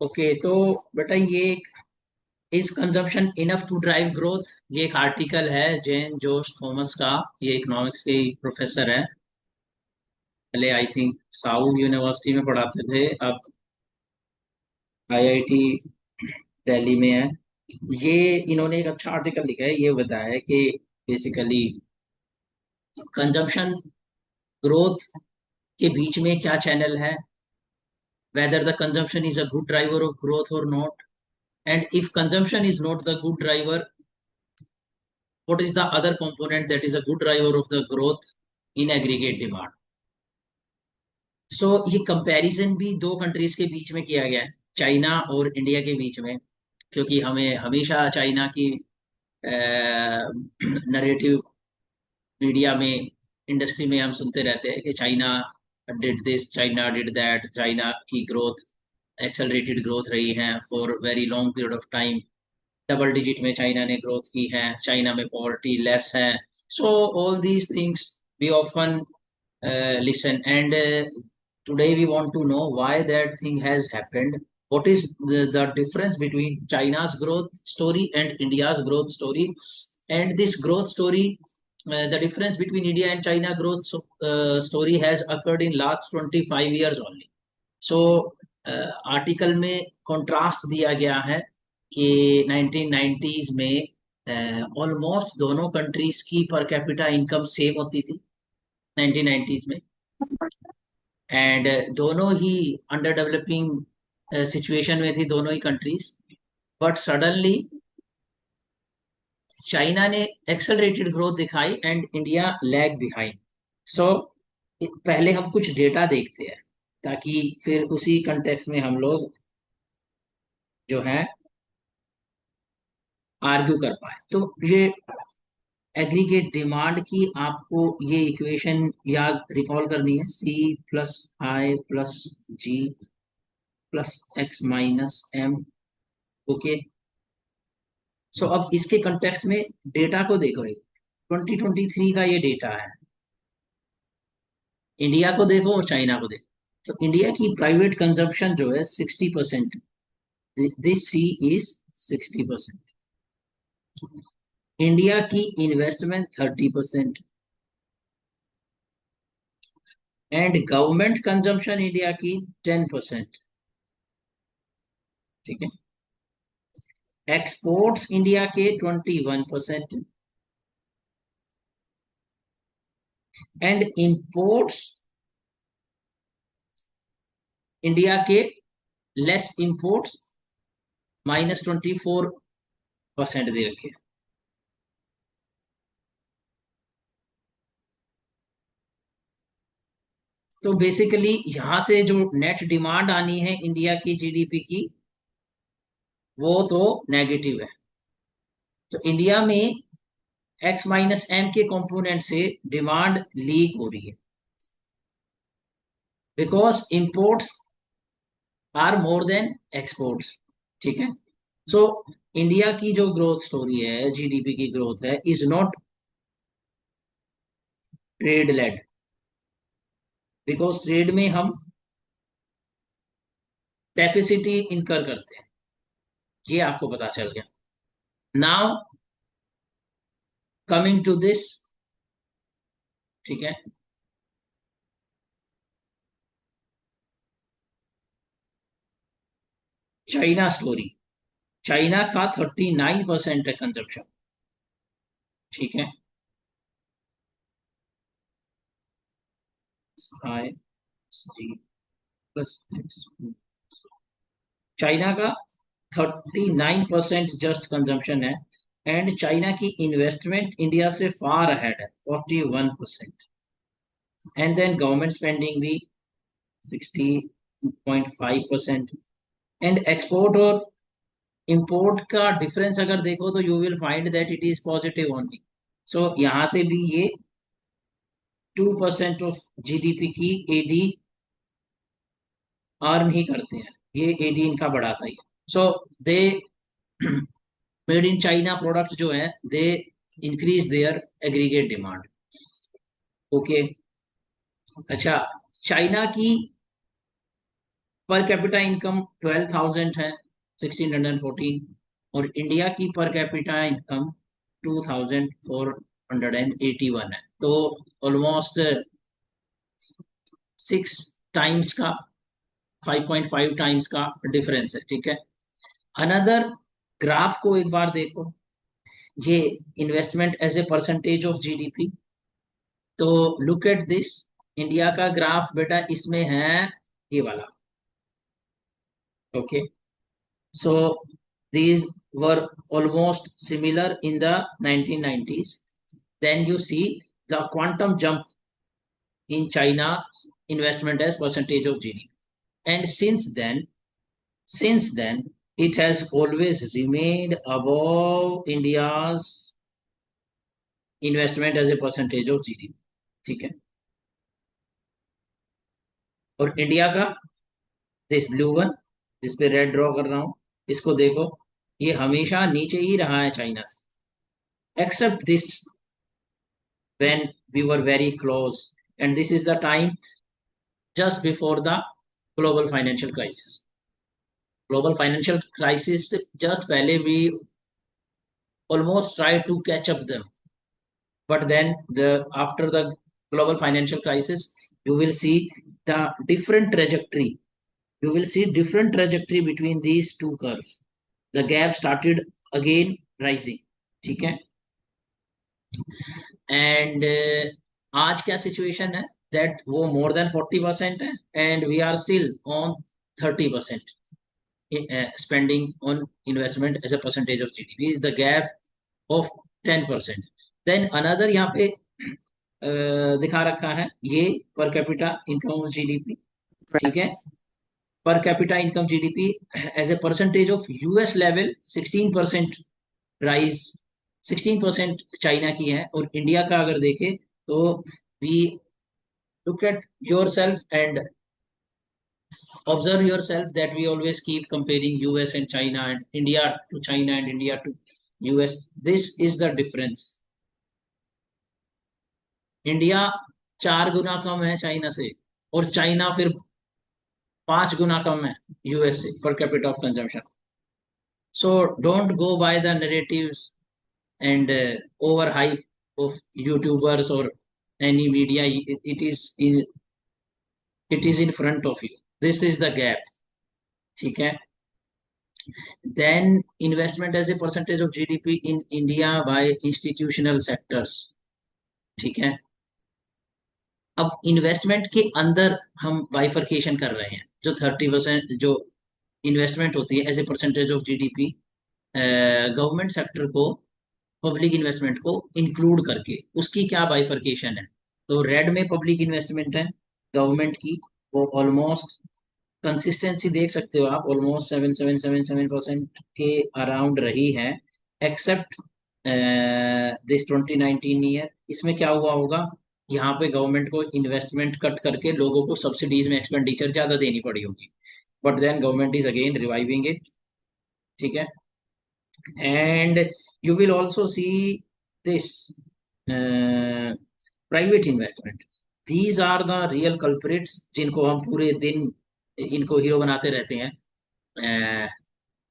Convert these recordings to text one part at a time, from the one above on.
Okay, तो बेटा ये is consumption enough to drive growth, ये एक आर्टिकल है जेन जोश थॉमस का। ये इकोनॉमिक्स के प्रोफेसर है। पहले आई थिंक साउथ यूनिवर्सिटी में पढ़ाते थे, अब आईआईटी दिल्ली में है। ये इन्होंने एक अच्छा आर्टिकल लिखा है, ये बताया है कि बेसिकली कंजम्पशन ग्रोथ के बीच में क्या चैनल है, whether the consumption is a good driver of growth or not, and if consumption is not the good driver, what is the other component that is a good driver of the growth in aggregate demand. सो ये comparison भी दो countries के बीच में किया गया है, China और India के बीच में, क्योंकि हमें हमेशा चाइना की नरेटिव मीडिया में, इंडस्ट्री में हम सुनते रहते हैं कि China did this, China did that, China की ग्रोथ एक्सेलरेटेड ग्रोथ रही है for very long period of time. Double digit में चाइना ने ग्रोथ की है, चाइना में पॉवर्टी लेस है। So all these things we often listen, and today we want to know why that thing has happened. What is the difference between China's growth story and India's growth story? And this growth story, the difference between India and China growth story has occurred in last 25 years only. So article में contrast दिया गया है कि 1990s में almost दोनों countries की per capita income same होती थी 1990s में, एंड दोनों ही अंडर डेवलपिंग सिचुएशन में थी दोनों ही कंट्रीज। बट सडनली चाइना ने एक्सेलरेटेड ग्रोथ दिखाई एंड इंडिया लैग बिहाइंड। सो पहले हम कुछ डेटा देखते हैं ताकि फिर उसी कंटेक्स्ट में हम लोग जो है आर्ग्यू कर पाए। तो ये एग्रीगेट डिमांड की आपको ये इक्वेशन याद रिकॉल करनी है, C plus I plus G plus X minus M. Okay, so अब इसके कंटेक्स्ट में डेटा को देखो, 2023 का ये डेटा है, इंडिया को देखो और चाइना को देखो। तो इंडिया की प्राइवेट कंजप्शन जो है 60%, दिस सी इज 60%। इंडिया की investment 30%, and government consumption India की 10%। ठीक है, एक्सपोर्ट्स इंडिया के 21%, एंड इंपोर्ट्स इंडिया के लेस इंपोर्ट्स -24% दे रखे। तो बेसिकली यहां से जो नेट डिमांड आनी है इंडिया की जीडीपी की, वो तो नेगेटिव है। तो इंडिया में एक्स माइनस एम के कंपोनेंट से डिमांड लीक हो रही है because imports are more than exports. ठीक है, सो इंडिया की जो ग्रोथ स्टोरी है, जीडीपी की ग्रोथ है, is not trade led, because trade में हम डेफिसिटी इनकर करते हैं, ये आपको पता चल गया। नाउ कमिंग टू दिस, ठीक है, चाइना स्टोरी। चाइना का 39% है कंजप्शन। ठीक है, आई सी प्लस एक्स, चाइना का 39% जस्ट कंजम्पशन है, एंड चाइना की इन्वेस्टमेंट इंडिया से फार अहेड है 41%, एंड देन गवर्नमेंट स्पेंडिंग भी 60.5%, एंड एक्सपोर्ट और इंपोर्ट का डिफरेंस अगर देखो तो you will find that it is positive only. So यहां से भी ये 2% ऑफ जीडीपी की एडी अर्न ही करते हैं, ये एडी इनका बढ़ाता ही है। So they made in China product जो है, they increase their aggregate demand. Okay, अच्छा, चाइना की पर कैपिटा इनकम 12,000 है, 1614, और इंडिया की पर कैपिटा इनकम 2,481 है। तो ऑलमोस्ट 6 टाइम्स का, 5.5 टाइम्स का डिफरेंस है। ठीक है, अनदर ग्राफ को एक बार देखो, ये investment as a percentage of GDP. तो लुक एट दिस, इंडिया का ग्राफ बेटा इसमें है ये वाला। Okay, so these were almost similar in the 1990s. Then you see the quantum jump in China investment as percentage of GDP, and since then it has always remained above India's investment as a percentage of GDP. ठीक है, और India का this blue one, जिस पे red draw कर रहा हूं, इसको देखो, ये हमेशा नीचे ही रहा है चाइना से, except this when we were very close. And this is the time just before the global financial crisis. Global financial crisis just पहले we almost tried to catch up them. But then after the global financial crisis, you will see the different trajectory. You will see different trajectory between these two curves. The gap started again rising. ठीक है, and आज क्या situation है, that वो मोर than 40% है, and we are still on 30% spending on investment as a percentage of GDP is the gap of 10%. Then another यहाँ पे दिखा रखा है ये पर कैपिटा इनकम ऑफ जीडीपी। ठीक है, per capita income GDP as a percentage of US level 16% rise, 16% China की है, और इंडिया का अगर देखें तो we look at yourself and observe yourself that we always keep comparing US and China and India to China and India to US. This is the difference. India 4 गुना कम है China से, और चाइना फिर 5 गुना कम है US से per capita of consumption. So don't go by the narratives and overhype of YouTubers or any media. It is in front of you. This is the gap. ठीक है, then investment as a percentage of GDP in India by institutional sectors। ठीक है, अब investment के अंदर हम bifurcation कर रहे हैं, जो 30% जो इन्वेस्टमेंट होती है as a percentage of GDP, government sector को, पब्लिक इन्वेस्टमेंट को इंक्लूड करके उसकी क्या बाइफर्केशन है। तो रेड में पब्लिक इन्वेस्टमेंट है गवर्नमेंट की, वो ऑलमोस्ट कंसिस्टेंसी देख सकते हो आप, ऑलमोस्ट 7.777% के अराउंड रही है, एक्सेप्ट दिस 2019 ईयर। इसमें क्या हुआ होगा, यहाँ पे गवर्नमेंट को इन्वेस्टमेंट कट करके लोगों को सब्सिडीज में एक्सपेंडिचर ज्यादा देनी पड़ी होगी, but then government is again reviving it. ठीक है, and you will also see this private investment. These are the real culprits जिनको हम पूरे दिन इनको हीरो बनाते रहते हैं,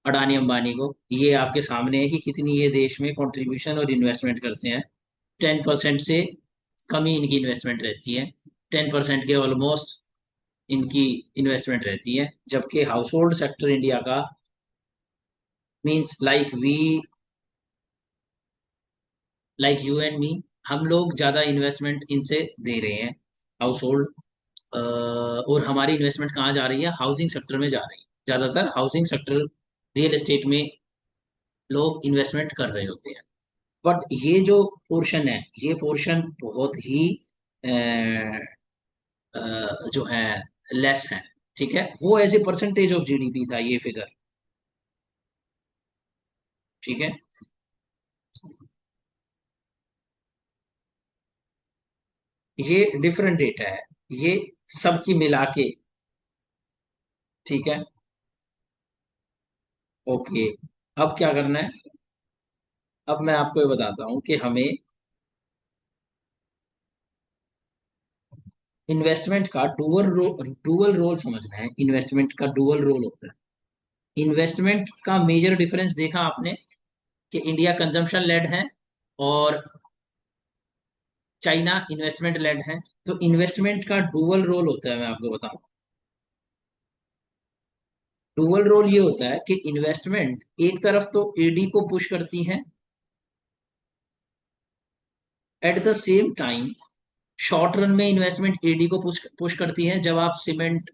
अडानी अंबानी को। ये आपके सामने है कि कितनी ये देश में कंट्रीब्यूशन और इन्वेस्टमेंट करते हैं। 10% से कम ही इनकी इन्वेस्टमेंट रहती है, 10% के ऑलमोस्ट इनकी इन्वेस्टमेंट रहती है, जबकि हाउस होल्ड सेक्टर इंडिया का means like you and me, हम लोग ज्यादा इन्वेस्टमेंट इनसे दे रहे हैं हाउस होल्ड, और हमारी इन्वेस्टमेंट कहाँ जा रही है, हाउसिंग सेक्टर में जा रही है। ज्यादातर हाउसिंग सेक्टर, रियल एस्टेट में लोग इन्वेस्टमेंट कर रहे होते हैं। बट ये जो पोर्शन है, ये पोर्शन बहुत ही जो है लेस है। ठीक है, वो as a percentage of GDP था ये फिगर। ठीक है, ये डिफरेंट डेटा है, ये सबकी मिला के। ठीक है, ओके, अब क्या करना है, अब मैं आपको ये बताता हूं कि हमें इन्वेस्टमेंट का डुअल रोल समझना है। इन्वेस्टमेंट का डुअल रोल होता है। इन्वेस्टमेंट का मेजर डिफरेंस देखा आपने कि इंडिया कंजम्पशन लेड है और चाइना इन्वेस्टमेंट लेड है। तो इन्वेस्टमेंट का डुअल रोल होता है, मैं आपको बताऊं। डुअल रोल ये होता है कि इन्वेस्टमेंट एक तरफ तो एडी को पुश करती है, eight the same time short run में इन्वेस्टमेंट एडी को पुश करती है। जब आप सीमेंट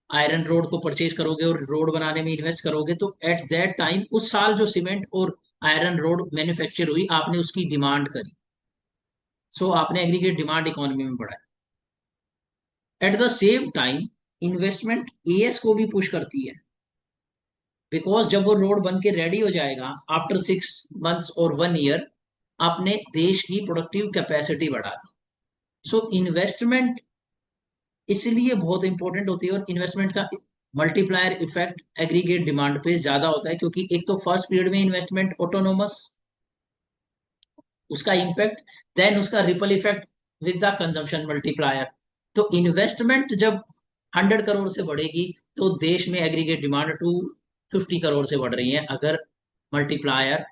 आयरन रोड को परचेज करोगे और रोड बनाने में इन्वेस्ट करोगे, तो एट दैट टाइम उस साल जो सीमेंट और आयरन रोड मैन्युफैक्चर हुई, आपने उसकी डिमांड करी। सो आपने एग्रीगेट डिमांड इकोनॉमी में बढ़ाया। Eight the same time investment as को भी पुश करती है, बिकॉज जब वो रोड बन के रेडी हो जाएगा आफ्टर 6 मंथ्स और 1 ईयर, आपने देश की प्रोडक्टिव कैपेसिटी बढ़ा दी। सो इन्वेस्टमेंट इसलिए बहुत इंपॉर्टेंट होती है, और इन्वेस्टमेंट का मल्टीप्लायर इफेक्ट एग्रीगेट डिमांड पे ज्यादा होता है, क्योंकि एक तो फर्स्ट पीरियड में इन्वेस्टमेंट ऑटोनोमस, उसका इम्पैक्ट, देन उसका ripple effect with the consumption multiplier. तो इन्वेस्टमेंट जब 100 करोड़ से बढ़ेगी, तो देश में एग्रीगेट डिमांड 250 करोड़ से बढ़ रही है, अगर मल्टीप्लायर,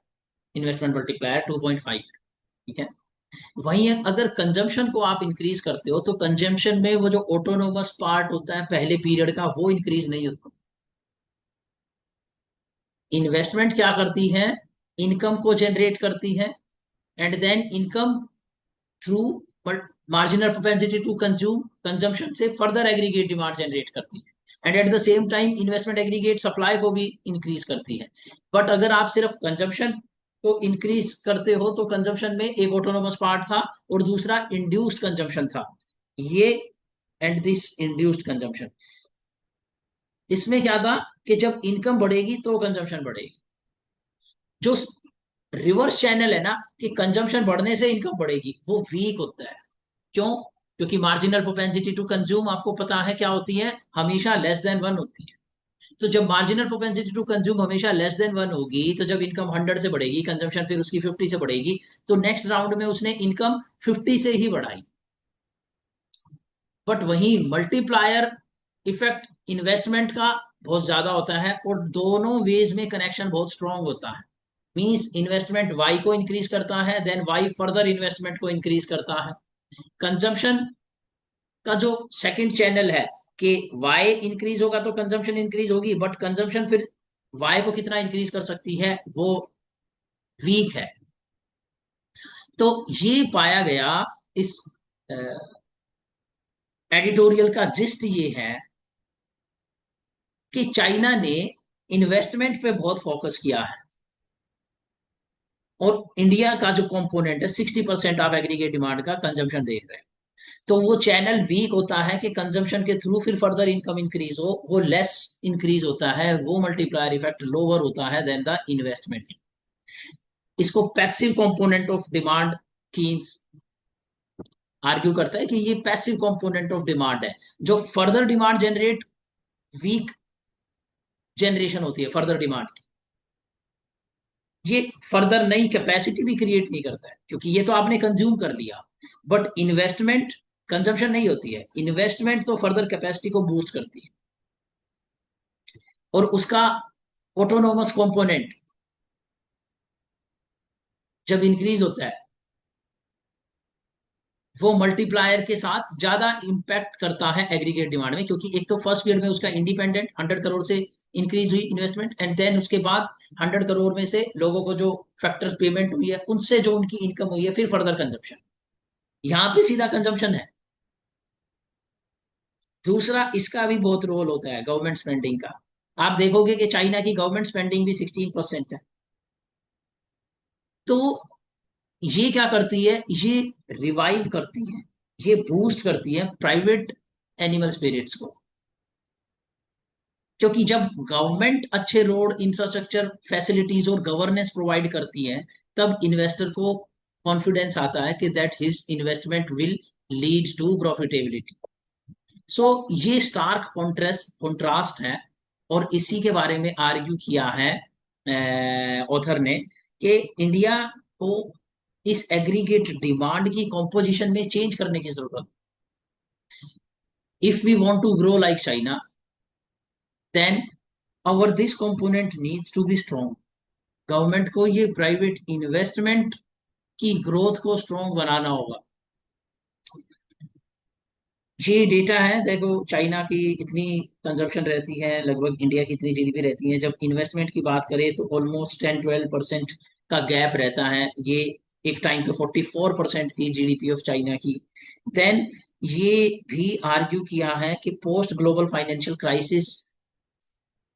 इन्वेस्टमेंट मल्टीप्लायर 2.5। ठीक है। वहीं अगर कंजम्पशन को आप इंक्रीज करते हो, तो कंजम्पशन में वो जो ऑटोनोमस पार्ट होता है पहले पीरियड का, वो इंक्रीज नहीं होता। इन्वेस्टमेंट क्या करती है? इनकम को जनरेट करती है, and then income through marginal propensity to consume, consumption से फर्दर एग्रीगेट डिमांड जनरेट करती है, and at the same time investment aggregate supply को भी इंक्रीज करती है। बट अगर आप सिर्फ कंजम्पशन को इंक्रीज करते हो, तो कंजम्पशन में एक ऑटोनोमस पार्ट था और दूसरा इंड्यूस्ड कंजम्पशन था, ये एंड दिस इंड्यूस्ड कंजम्पशन। इसमें क्या था कि जब इनकम बढ़ेगी तो कंजम्पशन बढ़ेगी। जो रिवर्स चैनल है ना, कि कंजम्पशन बढ़ने से इनकम बढ़ेगी, वो वीक होता है। क्यों? क्योंकि मार्जिनल प्रोपेंसिटी टू कंज्यूम आपको पता है क्या होती है, हमेशा लेस देन 1 होती है। तो जब मार्जिनल प्रोपेंसिटी टू कंज्यूम हमेशा लेस देन 1 होगी, तो जब इनकम 100 से बढ़ेगी, कंजम्पशन फिर उसकी 50 से बढ़ेगी, तो नेक्स्ट राउंड में उसने इनकम 50 से ही बढ़ाई। बट वही मल्टीप्लायर इफेक्ट इन्वेस्टमेंट का बहुत ज्यादा होता है, और दोनों वेज में कनेक्शन बहुत स्ट्रांग होता है। मींस इन्वेस्टमेंट वाई को इंक्रीज करता है, देन वाई फर्दर इन्वेस्टमेंट को इंक्रीज करता है। कंजम्पशन का जो सेकंड चैनल है, कि वाई इंक्रीज होगा तो कंजम्पशन इंक्रीज होगी, बट कंजम्पशन फिर वाई को कितना इंक्रीज कर सकती है, वो वीक है। तो ये पाया गया, इस एडिटोरियल का जिस्ट ये है कि चाइना ने इन्वेस्टमेंट पे बहुत फोकस किया है, और इंडिया का जो कंपोनेंट है 60% ऑफ एग्रीगेट डिमांड का कंजम्पशन देख रहे हैं। तो वो चैनल वीक होता है कि कंजम्पशन के थ्रू फिर फर्दर इनकम इंक्रीज हो, वो लेस इंक्रीज होता है, वो मल्टीप्लायर इफेक्ट लोअर होता है देन द इन्वेस्टमेंट। इसको passive component of demand Keynes argue करता है कि ये पैसिव कंपोनेंट ऑफ डिमांड है, जो further demand generate, weak generation होती है फर्दर डिमांड की। ये फर्दर नई कैपेसिटी भी क्रिएट नहीं करता है, क्योंकि ये तो आपने कंज्यूम कर लिया। बट इन्वेस्टमेंट कंजम्पशन नहीं होती है, इन्वेस्टमेंट तो फर्दर कैपेसिटी को बूस्ट करती है, और उसका ऑटोनोमस कंपोनेंट जब इंक्रीज होता है, वो मल्टीप्लायर के साथ ज्यादा इंपैक्ट करता है एग्रीगेट डिमांड में, क्योंकि एक तो फर्स्ट पीरियड में उसका इंडिपेंडेंट 100 करोड़ से इंक्रीज हुई इन्वेस्टमेंट, एंड देन उसके बाद 100 करोड़ में से लोगों को जो फैक्टर पेमेंट हुई है, उनसे जो उनकी इनकम हुई है, फिर फर्दर कंजप्शन, यहाँ पे सीधा कंजम्पशन है। दूसरा, इसका भी बहुत रोल होता है गवर्नमेंट स्पेंडिंग का। आप देखोगे कि चाइना की गवर्नमेंट स्पेंडिंग भी 16% है। तो ये क्या करती है, ये रिवाइव करती है, ये बूस्ट करती है प्राइवेट एनिमल स्पिरिट्स को। क्योंकि जब गवर्नमेंट अच्छे रोड इंफ्रास्ट्रक्चर फैसिलिटीज और गवर्नेंस प्रोवाइड करती है, तब इन्वेस्टर को कॉन्फिडेंस आता है कि that his investment will lead to profitability. So ये स्टार्क कॉन्ट्रास्ट है, और इसी के बारे में आर्ग्यू किया है ऑथर ने, कि इंडिया को इस एग्रीगेट डिमांड की कॉम्पोजिशन में चेंज करने की जरूरत। If we want to grow like China, then our this component needs to be strong. Government को ये प्राइवेट इन्वेस्टमेंट की ग्रोथ को स्ट्रॉन्ग बनाना होगा. ये डेटा है, देखो चाइना की इतनी कंजप्शन रहती है, लगभग इंडिया की इतनी जीडीपी रहती है. जब इन्वेस्टमेंट की बात करें तो ऑलमोस्ट 10-12% का गैप रहता है. ये एक टाइम पे 44% थी जीडीपी ऑफ चाइना की. देन ये भी आर्ग्यू किया है कि पोस्ट ग्लोबल फाइनेंशियल क्राइसिस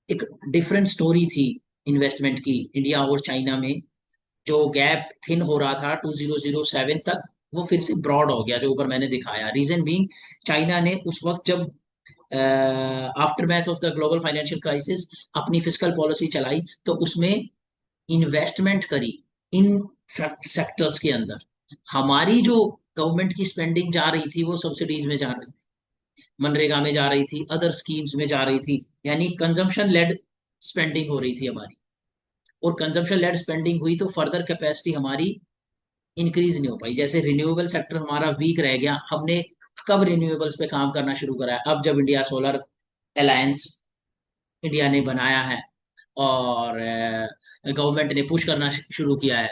एक डिफरेंट स्टोरी थी इन्वेस्टमेंट की इंडिया और चाइना में. जो गैप थिन हो रहा था 2007 तक, वो फिर से ब्रॉड हो गया, जो ऊपर मैंने दिखाया. रीजन बीइंग, चाइना ने उस वक्त जब after math of the global financial crisis अपनी फिजिकल पॉलिसी चलाई, तो उसमें इन्वेस्टमेंट करी इन सेक्टर्स के अंदर. हमारी जो गवर्नमेंट की स्पेंडिंग जा रही थी वो सब्सिडीज में जा रही थी, मनरेगा में जा रही थी, अदर स्कीम्स में जा रही थी. यानी कंजम्पशन लेड स्पेंडिंग हो रही थी हमारी. और कंजम्पशन लेड स्पेंडिंग हुई तो फर्दर कैपेसिटी हमारी इंक्रीज नहीं हो पाई. जैसे रिन्यूएबल सेक्टर हमारा वीक रह गया. हमने कब रिन्यूएबल्स पे काम करना शुरू करा है? अब जब इंडिया सोलर अलायंस इंडिया ने बनाया है और गवर्नमेंट ने पुश करना शुरू किया है.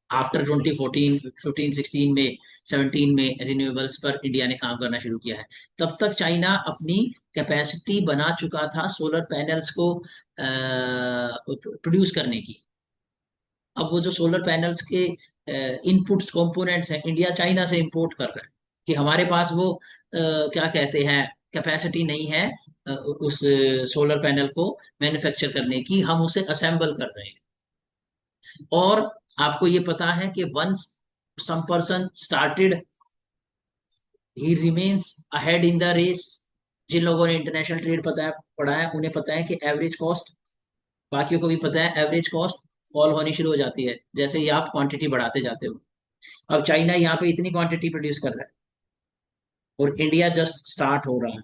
आफ्टर 2014, 15, 16 में, 17 में रिन्यूएबल्स पर इंडिया ने काम करना शुरू किया है. तब तक चाइना अपनी कैपेसिटी बना चुका था सोलर पैनल्स को प्रोड्यूस करने की. अब वो जो सोलर पैनल्स के इनपुट्स कंपोनेंट्स हैं, इंडिया चाइना से इंपोर्ट कर रहा है. कि हमारे पास वो क्या कहते हैं, कैपेसिटी नहीं है उस सोलर पैनल को मैन्युफैक्चर करने की. हम उसे असेंबल कर रहे हैं. और आपको ये पता है कि once some person started, he remains ahead in the race. जिन लोगों ने इंटरनेशनल ट्रेड पढ़ा है उन्हें पता है कि एवरेज कॉस्ट, बाकियों को भी पता है, एवरेज कॉस्ट फॉल होनी शुरू हो जाती है जैसे ही आप क्वांटिटी बढ़ाते जाते हो. अब चाइना यहाँ पे इतनी क्वांटिटी प्रोड्यूस कर रहा है और इंडिया जस्ट स्टार्ट हो रहा है.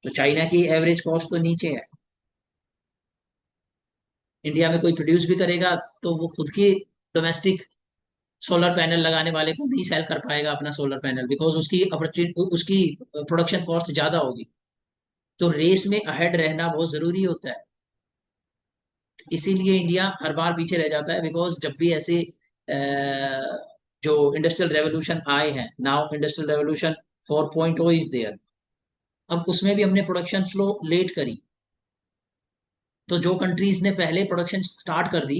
तो चाइना की एवरेज कॉस्ट तो नीचे है. इंडिया में कोई प्रोड्यूस भी करेगा तो वो खुद की डोमेस्टिक सोलर पैनल लगाने वाले को नहीं सेल कर पाएगा अपना सोलर पैनल, बिकॉज उसकी प्रोडक्शन कॉस्ट ज्यादा होगी. तो रेस में अहेड रहना बहुत जरूरी होता है. इसीलिए इंडिया हर बार पीछे रह जाता है, बिकॉज जब भी ऐसे जो इंडस्ट्रियल रेवोल्यूशन आए हैं, now industrial revolution 4.0 is there. अब उसमें भी हमने प्रोडक्शन स्लो लेट करी. तो जो कंट्रीज ने पहले प्रोडक्शन स्टार्ट कर दी,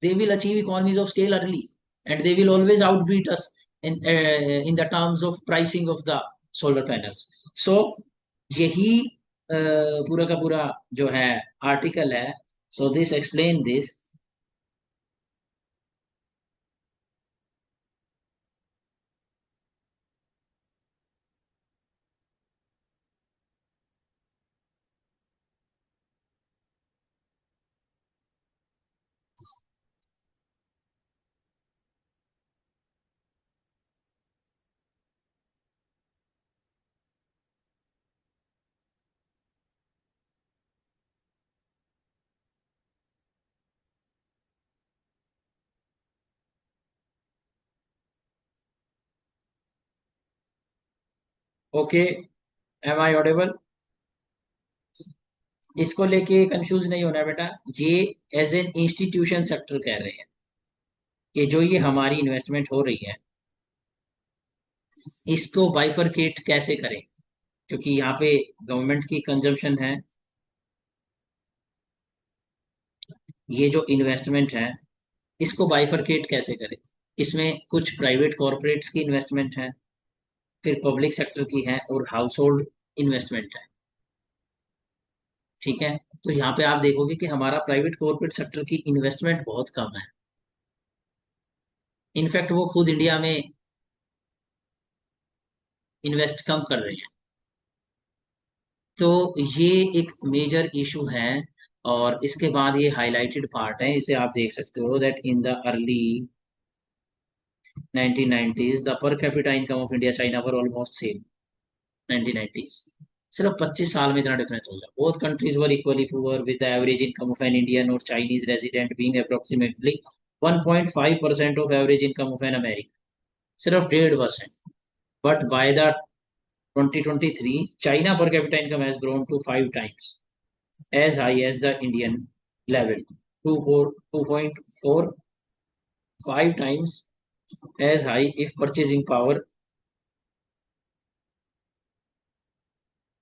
they will achieve economies of scale early and they will always outbeat us in the terms of pricing of the solar panels. So यही पूरा का पूरा जो है आर्टिकल है. So this explain this. Okay, am I audible? इसको लेके confuse नहीं होना बेटा. ये एज एन इंस्टीट्यूशन सेक्टर कह रहे हैं कि जो ये हमारी इन्वेस्टमेंट हो रही है, इसको बाइफरकेट कैसे करें. क्योंकि यहाँ पे गवर्नमेंट की कंजम्पशन है, ये जो इन्वेस्टमेंट है इसको बाइफरकेट कैसे करें. इसमें कुछ प्राइवेट कॉरपोरेट्स की इन्वेस्टमेंट है, फिर पब्लिक सेक्टर की है, और हाउस होल्ड इन्वेस्टमेंट है. ठीक है. तो यहाँ पे आप देखोगे कि हमारा प्राइवेट कॉरपोरेट सेक्टर की इन्वेस्टमेंट बहुत कम है. इनफैक्ट वो खुद इंडिया में इन्वेस्ट कम कर रहे हैं. तो ये एक मेजर इशू है. और इसके बाद ये हाईलाइटेड पार्ट है, इसे आप देख सकते हो, that in the early 1990s the per capita income of India China were almost same. 1990s, सिर्फ 25 साल में इतना डिफरेंस हो गया. Both countries were equally poor with the average income of an Indian और Chinese resident being approximately 1.5% of average income of an American. सिर्फ 1.5%. but by the 2023 China per capita income has grown to 5 times as high as the Indian level, 2.45 times as high if purchasing power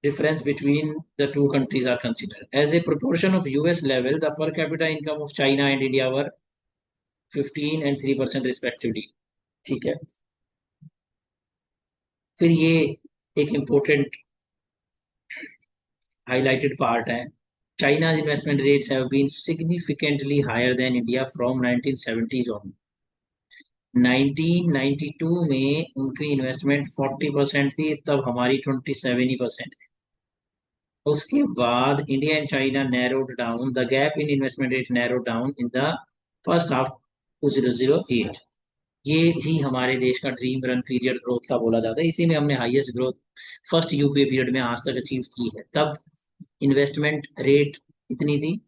difference between the two countries are considered. As a proportion of US level, the per capita income of China and India were 15 and 3% respectively. ठीक है, फिर ये एक important highlighted part है. China's investment rates have been significantly higher than India from 1970s on. 1992 में उनकी investment 40% थी, तब हमारी 27% थी. उसके बाद India and China narrowed down, the gap in investment rate narrowed down in the first half 2008. ये ही हमारे देश का ड्रीम रन पीरियड ग्रोथ का बोला जाता है. इसी में हमने highest growth first UPA period में आज तक अचीव की है. तब इन्वेस्टमेंट रेट कितनी थी?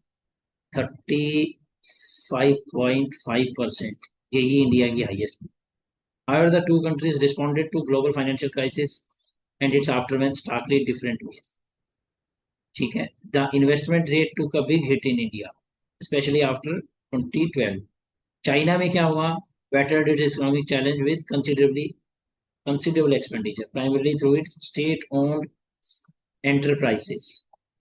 35.5%. यही इंडिया की highest. However, the two countries responded to global financial crisis and its aftermath starkly different ways. ठीक है, the investment rate took a big hit in India specially after 2012. China में क्या हुआ? battered its economic challenge with considerable expenditure, primarily through its state-owned enterprises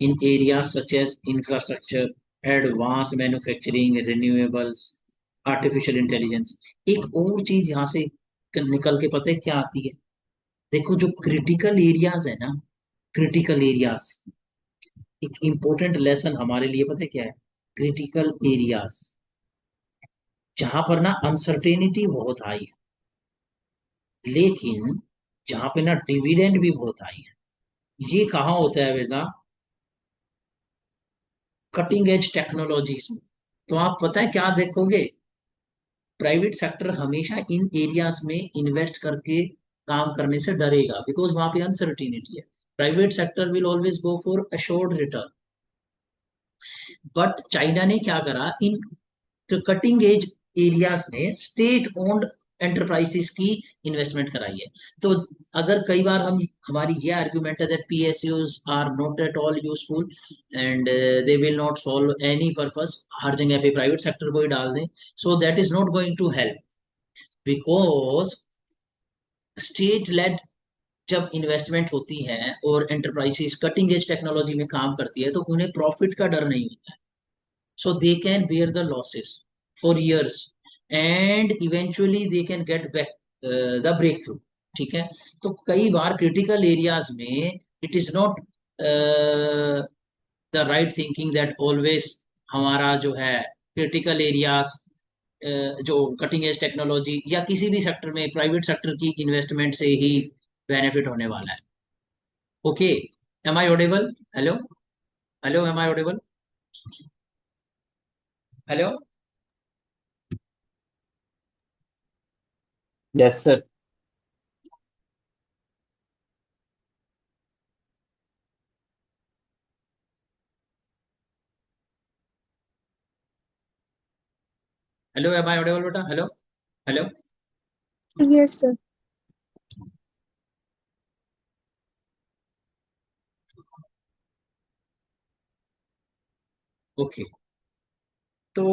in areas such as infrastructure, advanced manufacturing, renewables, artificial intelligence. एक और चीज यहाँ से निकल के पता है क्या आती है? देखो, जो क्रिटिकल एरियाज है ना, क्रिटिकल एरियाज, एक इंपॉर्टेंट लेसन हमारे लिए पता है क्या है? क्रिटिकल एरियाज जहां पर ना अनसर्टेनिटी बहुत हाई है, लेकिन जहां पे ना डिविडेंड भी बहुत हाई है. ये कहाँ होता है बेटा? कटिंग एज टेक्नोलॉजीज में. तो आप पता है क्या देखोगे? प्राइवेट सेक्टर हमेशा इन एरियाज में इन्वेस्ट करके काम करने से डरेगा, बिकॉज वहां पे अनसर्टिनिटी है. Private sector will always go for assured return. But China ने क्या करा? इन कटिंग एज एरियाज में स्टेट ओन्ड एंटरप्राइजेस की इन्वेस्टमेंट कराई है. तो अगर कई बार हम हमारी ये आर्ग्यूमेंट है that PSUs are not at all useful and they will not solve any purpose, हर जगह पे प्राइवेट सेक्टर को ही डाल दें, so that is not going to help. Because state led जब इन्वेस्टमेंट होती है और एंटरप्राइजेस कटिंग एज टेक्नोलॉजी में काम करती है, तो उन्हें प्रॉफिट का डर नहीं होता है. So they can bear the losses for years and eventually they can get back the breakthrough. ठीक है, तो कई बार क्रिटिकल एरियाज में it is not the right thinking that always हमारा जो है क्रिटिकल एरियाज, जो कटिंग एज टेक्नोलॉजी या किसी भी सेक्टर में प्राइवेट सेक्टर की इन्वेस्टमेंट से ही बेनिफिट होने वाला है. Okay, am I audible? Hello, hello, am I audible? Hello, Yes, sir. Hello, am I audible बेटा? Hello, hello. Yes, sir. Okay, तो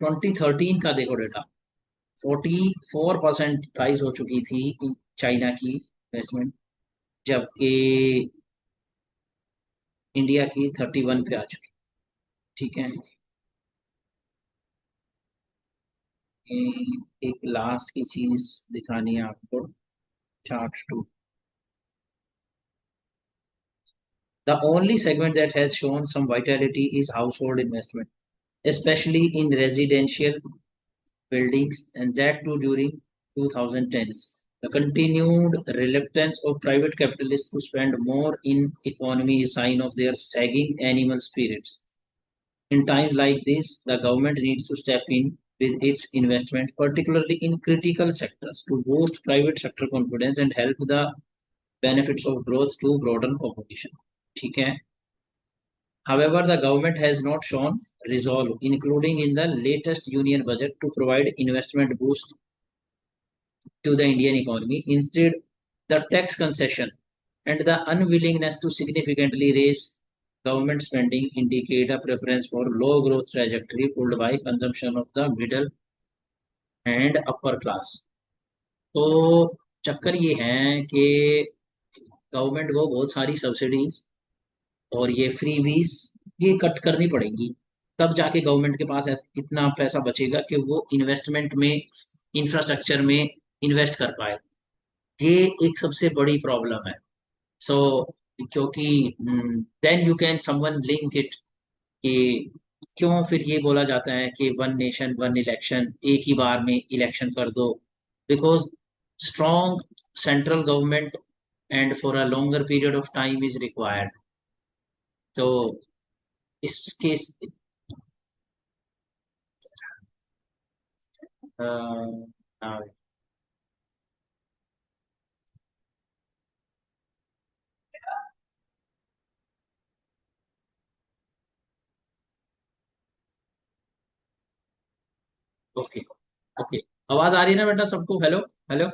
2013 का देखो डेटा, 44% राइज हो चुकी थी चाइना की इन्वेस्टमेंट, जबकि इंडिया की 31 पे आ चुकी. ठीक है, एक लास्ट की चीज दिखानी है आपको, chart two. The only segment that has shown some vitality is household investment, especially in residential buildings, and that too during 2010s. The continued reluctance of private capitalists to spend more in economy is a sign of their sagging animal spirits. In times like this, the government needs to step in with its investment, particularly in critical sectors, to boost private sector confidence and help the benefits of growth to broaden population. ठीक है, However, the government has not shown resolve, including in the latest union budget, to provide investment boost to the Indian economy. Instead, the tax concession and the unwillingness to significantly raise government spending indicate a preference for low growth trajectory pulled by consumption of the middle and upper class. तो चक्कर ये है कि government को बहुत सारी subsidies और ये फ्रीबीज ये कट करनी पड़ेगी, तब जाके गवर्नमेंट के पास इतना पैसा बचेगा कि वो इन्वेस्टमेंट में, इंफ्रास्ट्रक्चर में इन्वेस्ट कर पाए। ये एक सबसे बड़ी प्रॉब्लम है। सो क्योंकि then you can someone link it कि क्यों फिर ये बोला जाता है कि वन नेशन वन इलेक्शन, एक ही बार में इलेक्शन कर दो, because strong central government and for a longer period of time is required. तो इसके ओके ओके, आवाज आ रही है ना बेटा सबको? Hello hello.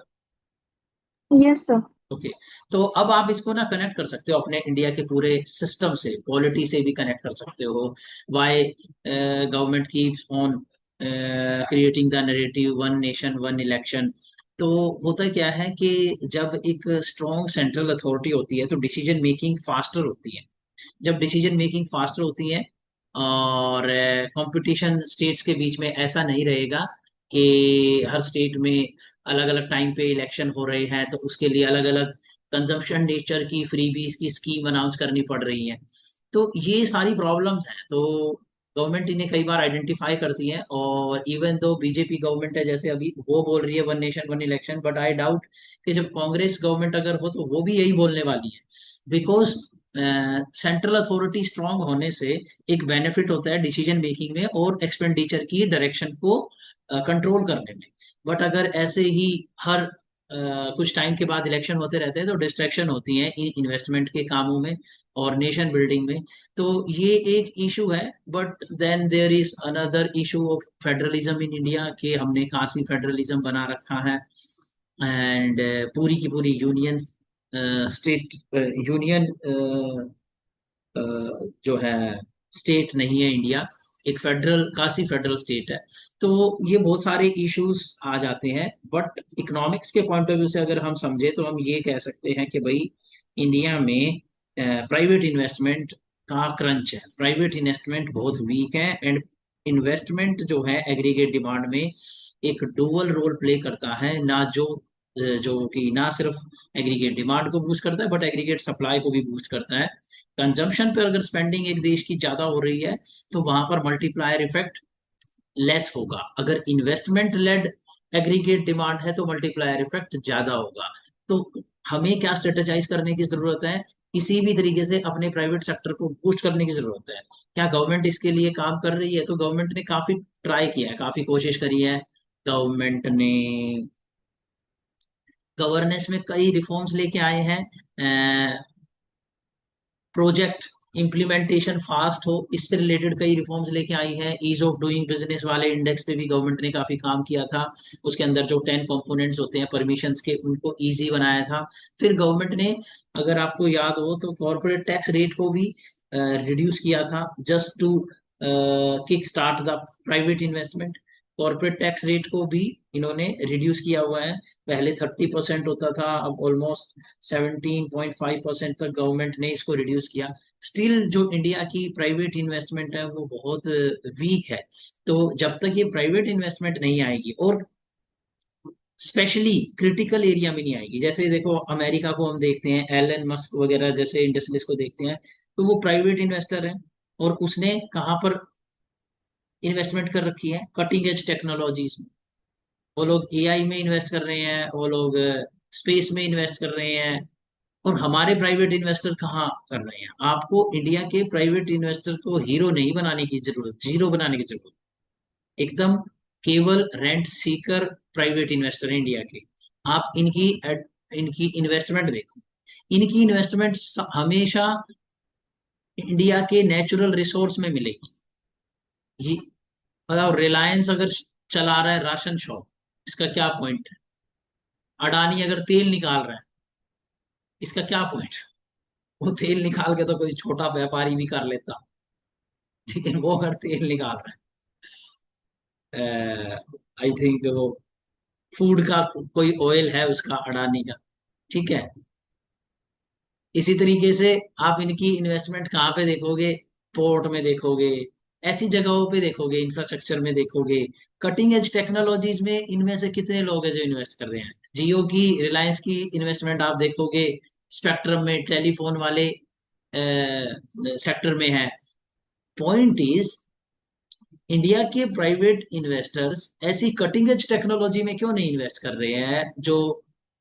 Yes, sir. Okay, तो अब आप इसको ना कनेक्ट कर सकते हो अपने इंडिया के पूरे सिस्टम से, पॉलिटी से भी कनेक्ट कर सकते हो। वाई गवर्नमेंट की on creating the narrative one nation one election. तो होता क्या है कि जब एक स्ट्रॉन्ग सेंट्रल अथॉरिटी होती है तो डिसीजन मेकिंग फास्टर होती है। जब डिसीजन मेकिंग फास्टर होती है और कंपटीशन स्टेट्स के बीच में ऐसा नहीं रहेगा कि हर स्टेट में अलग अलग टाइम पे इलेक्शन हो रहे हैं तो उसके लिए अलग अलग कंजम्पशन नेचर की फ्रीबीज की स्कीम अनाउंस करनी पड़ रही है। तो ये सारी प्रॉब्लम्स हैं, तो गवर्नमेंट इन्हें कई बार आइडेंटिफाई करती है। और इवन दो बीजेपी गवर्नमेंट है जैसे अभी, वो बोल रही है one nation one election, but I doubt कि जब कांग्रेस गवर्नमेंट अगर हो तो वो भी यही बोलने वाली है। बिकॉज सेंट्रल अथॉरिटी स्ट्रांग होने से एक बेनिफिट होता है डिसीजन मेकिंग में और एक्सपेंडिचर की डायरेक्शन को कंट्रोल करने में। बट अगर ऐसे ही हर कुछ टाइम के बाद इलेक्शन होते रहते हैं तो डिस्ट्रैक्शन होती है इन इन्वेस्टमेंट के कामों में और नेशन बिल्डिंग में। तो ये एक इशू है। But then there is another issue of federalism in India, कि हमने काशी फेडरलिज्म बना रखा है एंड पूरी की पूरी यूनियन स्टेट यूनियन जो है स्टेट नहीं है इंडिया, एक फेडरल काशी फेडरल स्टेट है। तो ये बहुत सारे इश्यूज आ जाते हैं। बट इकोनॉमिक्स के पॉइंट ऑफ व्यू से अगर हम समझे तो हम ये कह सकते हैं कि भाई इंडिया में प्राइवेट इन्वेस्टमेंट का क्रंच है, प्राइवेट इन्वेस्टमेंट बहुत वीक है। एंड इन्वेस्टमेंट जो है एग्रीगेट डिमांड में एक डुअल रोल प्ले करता है, ना जो कि ना सिर्फ एग्रीगेट डिमांड को बूस्ट करता है बट एग्रीगेट सप्लाई को भी बूस्ट करता है। कंजम्पशन पर अगर स्पेंडिंग एक देश की ज्यादा हो रही है तो वहां पर मल्टीप्लायर इफेक्ट लेस होगा। अगर इन्वेस्टमेंट लेड एग्रीगेट डिमांड है तो मल्टीप्लायर इफेक्ट ज्यादा होगा। तो हमें क्या स्ट्रेटेजाइज करने की जरूरत है? किसी भी तरीके से अपने प्राइवेट सेक्टर को बूस्ट करने की जरूरत है। क्या गवर्नमेंट इसके लिए काम कर रही है? तो गवर्नमेंट ने काफी ट्राई किया है, काफी कोशिश करी है। गवर्नमेंट ने गवर्नेंस में कई रिफॉर्म्स लेके आए हैं, प्रोजेक्ट इम्प्लीमेंटेशन फास्ट हो इससे रिलेटेड कई रिफॉर्म्स लेके आई है। ईज ऑफ डूइंग बिजनेस वाले इंडेक्स पे भी गवर्नमेंट ने काफी काम किया था। उसके अंदर जो 10 कंपोनेंट्स होते हैं परमिशंस के, उनको इजी बनाया था। फिर गवर्नमेंट ने, अगर आपको याद हो तो, कॉर्पोरेट टैक्स रेट को भी रिड्यूस किया था just to kick start the private investment. Corporate tax rate को भी इन्होंने रिड्यूस किया हुआ है। पहले 30% होता था, अब ऑलमोस्ट 17.5% तक गवर्नमेंट ने इसको रिड्यूस किया। स्टिल जो इंडिया की प्राइवेट इन्वेस्टमेंट है वो बहुत वीक है। तो जब तक ये प्राइवेट इन्वेस्टमेंट नहीं आएगी, और स्पेशली क्रिटिकल एरिया में नहीं आएगी, जैसे देखो अमेरिका को हम देखते हैं, एलन मस्क वगैरह जैसे इंडस्ट्रीज को देखते हैं, तो वो प्राइवेट इन्वेस्टर है और उसने कहाँ पर इन्वेस्टमेंट कर रखी है? कटिंग एज टेक्नोलॉजीज में। वो लोग एआई में इन्वेस्ट कर रहे हैं, वो लोग स्पेस में इन्वेस्ट कर रहे हैं। और हमारे प्राइवेट इन्वेस्टर कहाँ कर रहे हैं? आपको इंडिया के प्राइवेट इन्वेस्टर को हीरो नहीं बनाने की जरूरत, जीरो बनाने की जरूरत। एकदम केवल रेंट सीकर प्राइवेट इन्वेस्टर है इंडिया के। आप इनकी इन्वेस्टमेंट देखो। इनकी इन्वेस्टमेंट हमेशा इंडिया के नेचुरल रिसोर्स में मिलेगी। ये मतलब रिलायंस अगर चला रहा है राशन शॉप, इसका क्या पॉइंट है? अडानी अगर तेल निकाल रहा है, इसका क्या पॉइंट है? वो तेल निकाल के तो कोई छोटा व्यापारी भी कर लेता, लेकिन वो अगर तेल निकाल रहा है, आई थिंक वो फूड का कोई ऑयल है उसका, अडानी का। ठीक है। इसी तरीके से आप इनकी इन्वेस्टमेंट कहाँ पे देखोगे? पोर्ट में देखोगे, ऐसी जगहों पे देखोगे, इंफ्रास्ट्रक्चर में देखोगे। कटिंग एज टेक्नोलॉजीज में इनमें से कितने लोग हैं जो इन्वेस्ट कर रहे हैं? जियो की, रिलायंस की इन्वेस्टमेंट आप देखोगे स्पेक्ट्रम में, टेलीफोन वाले सेक्टर में है। पॉइंट इज, इंडिया के प्राइवेट इन्वेस्टर्स ऐसी कटिंग एज टेक्नोलॉजी में क्यों नहीं इन्वेस्ट कर रहे हैं जो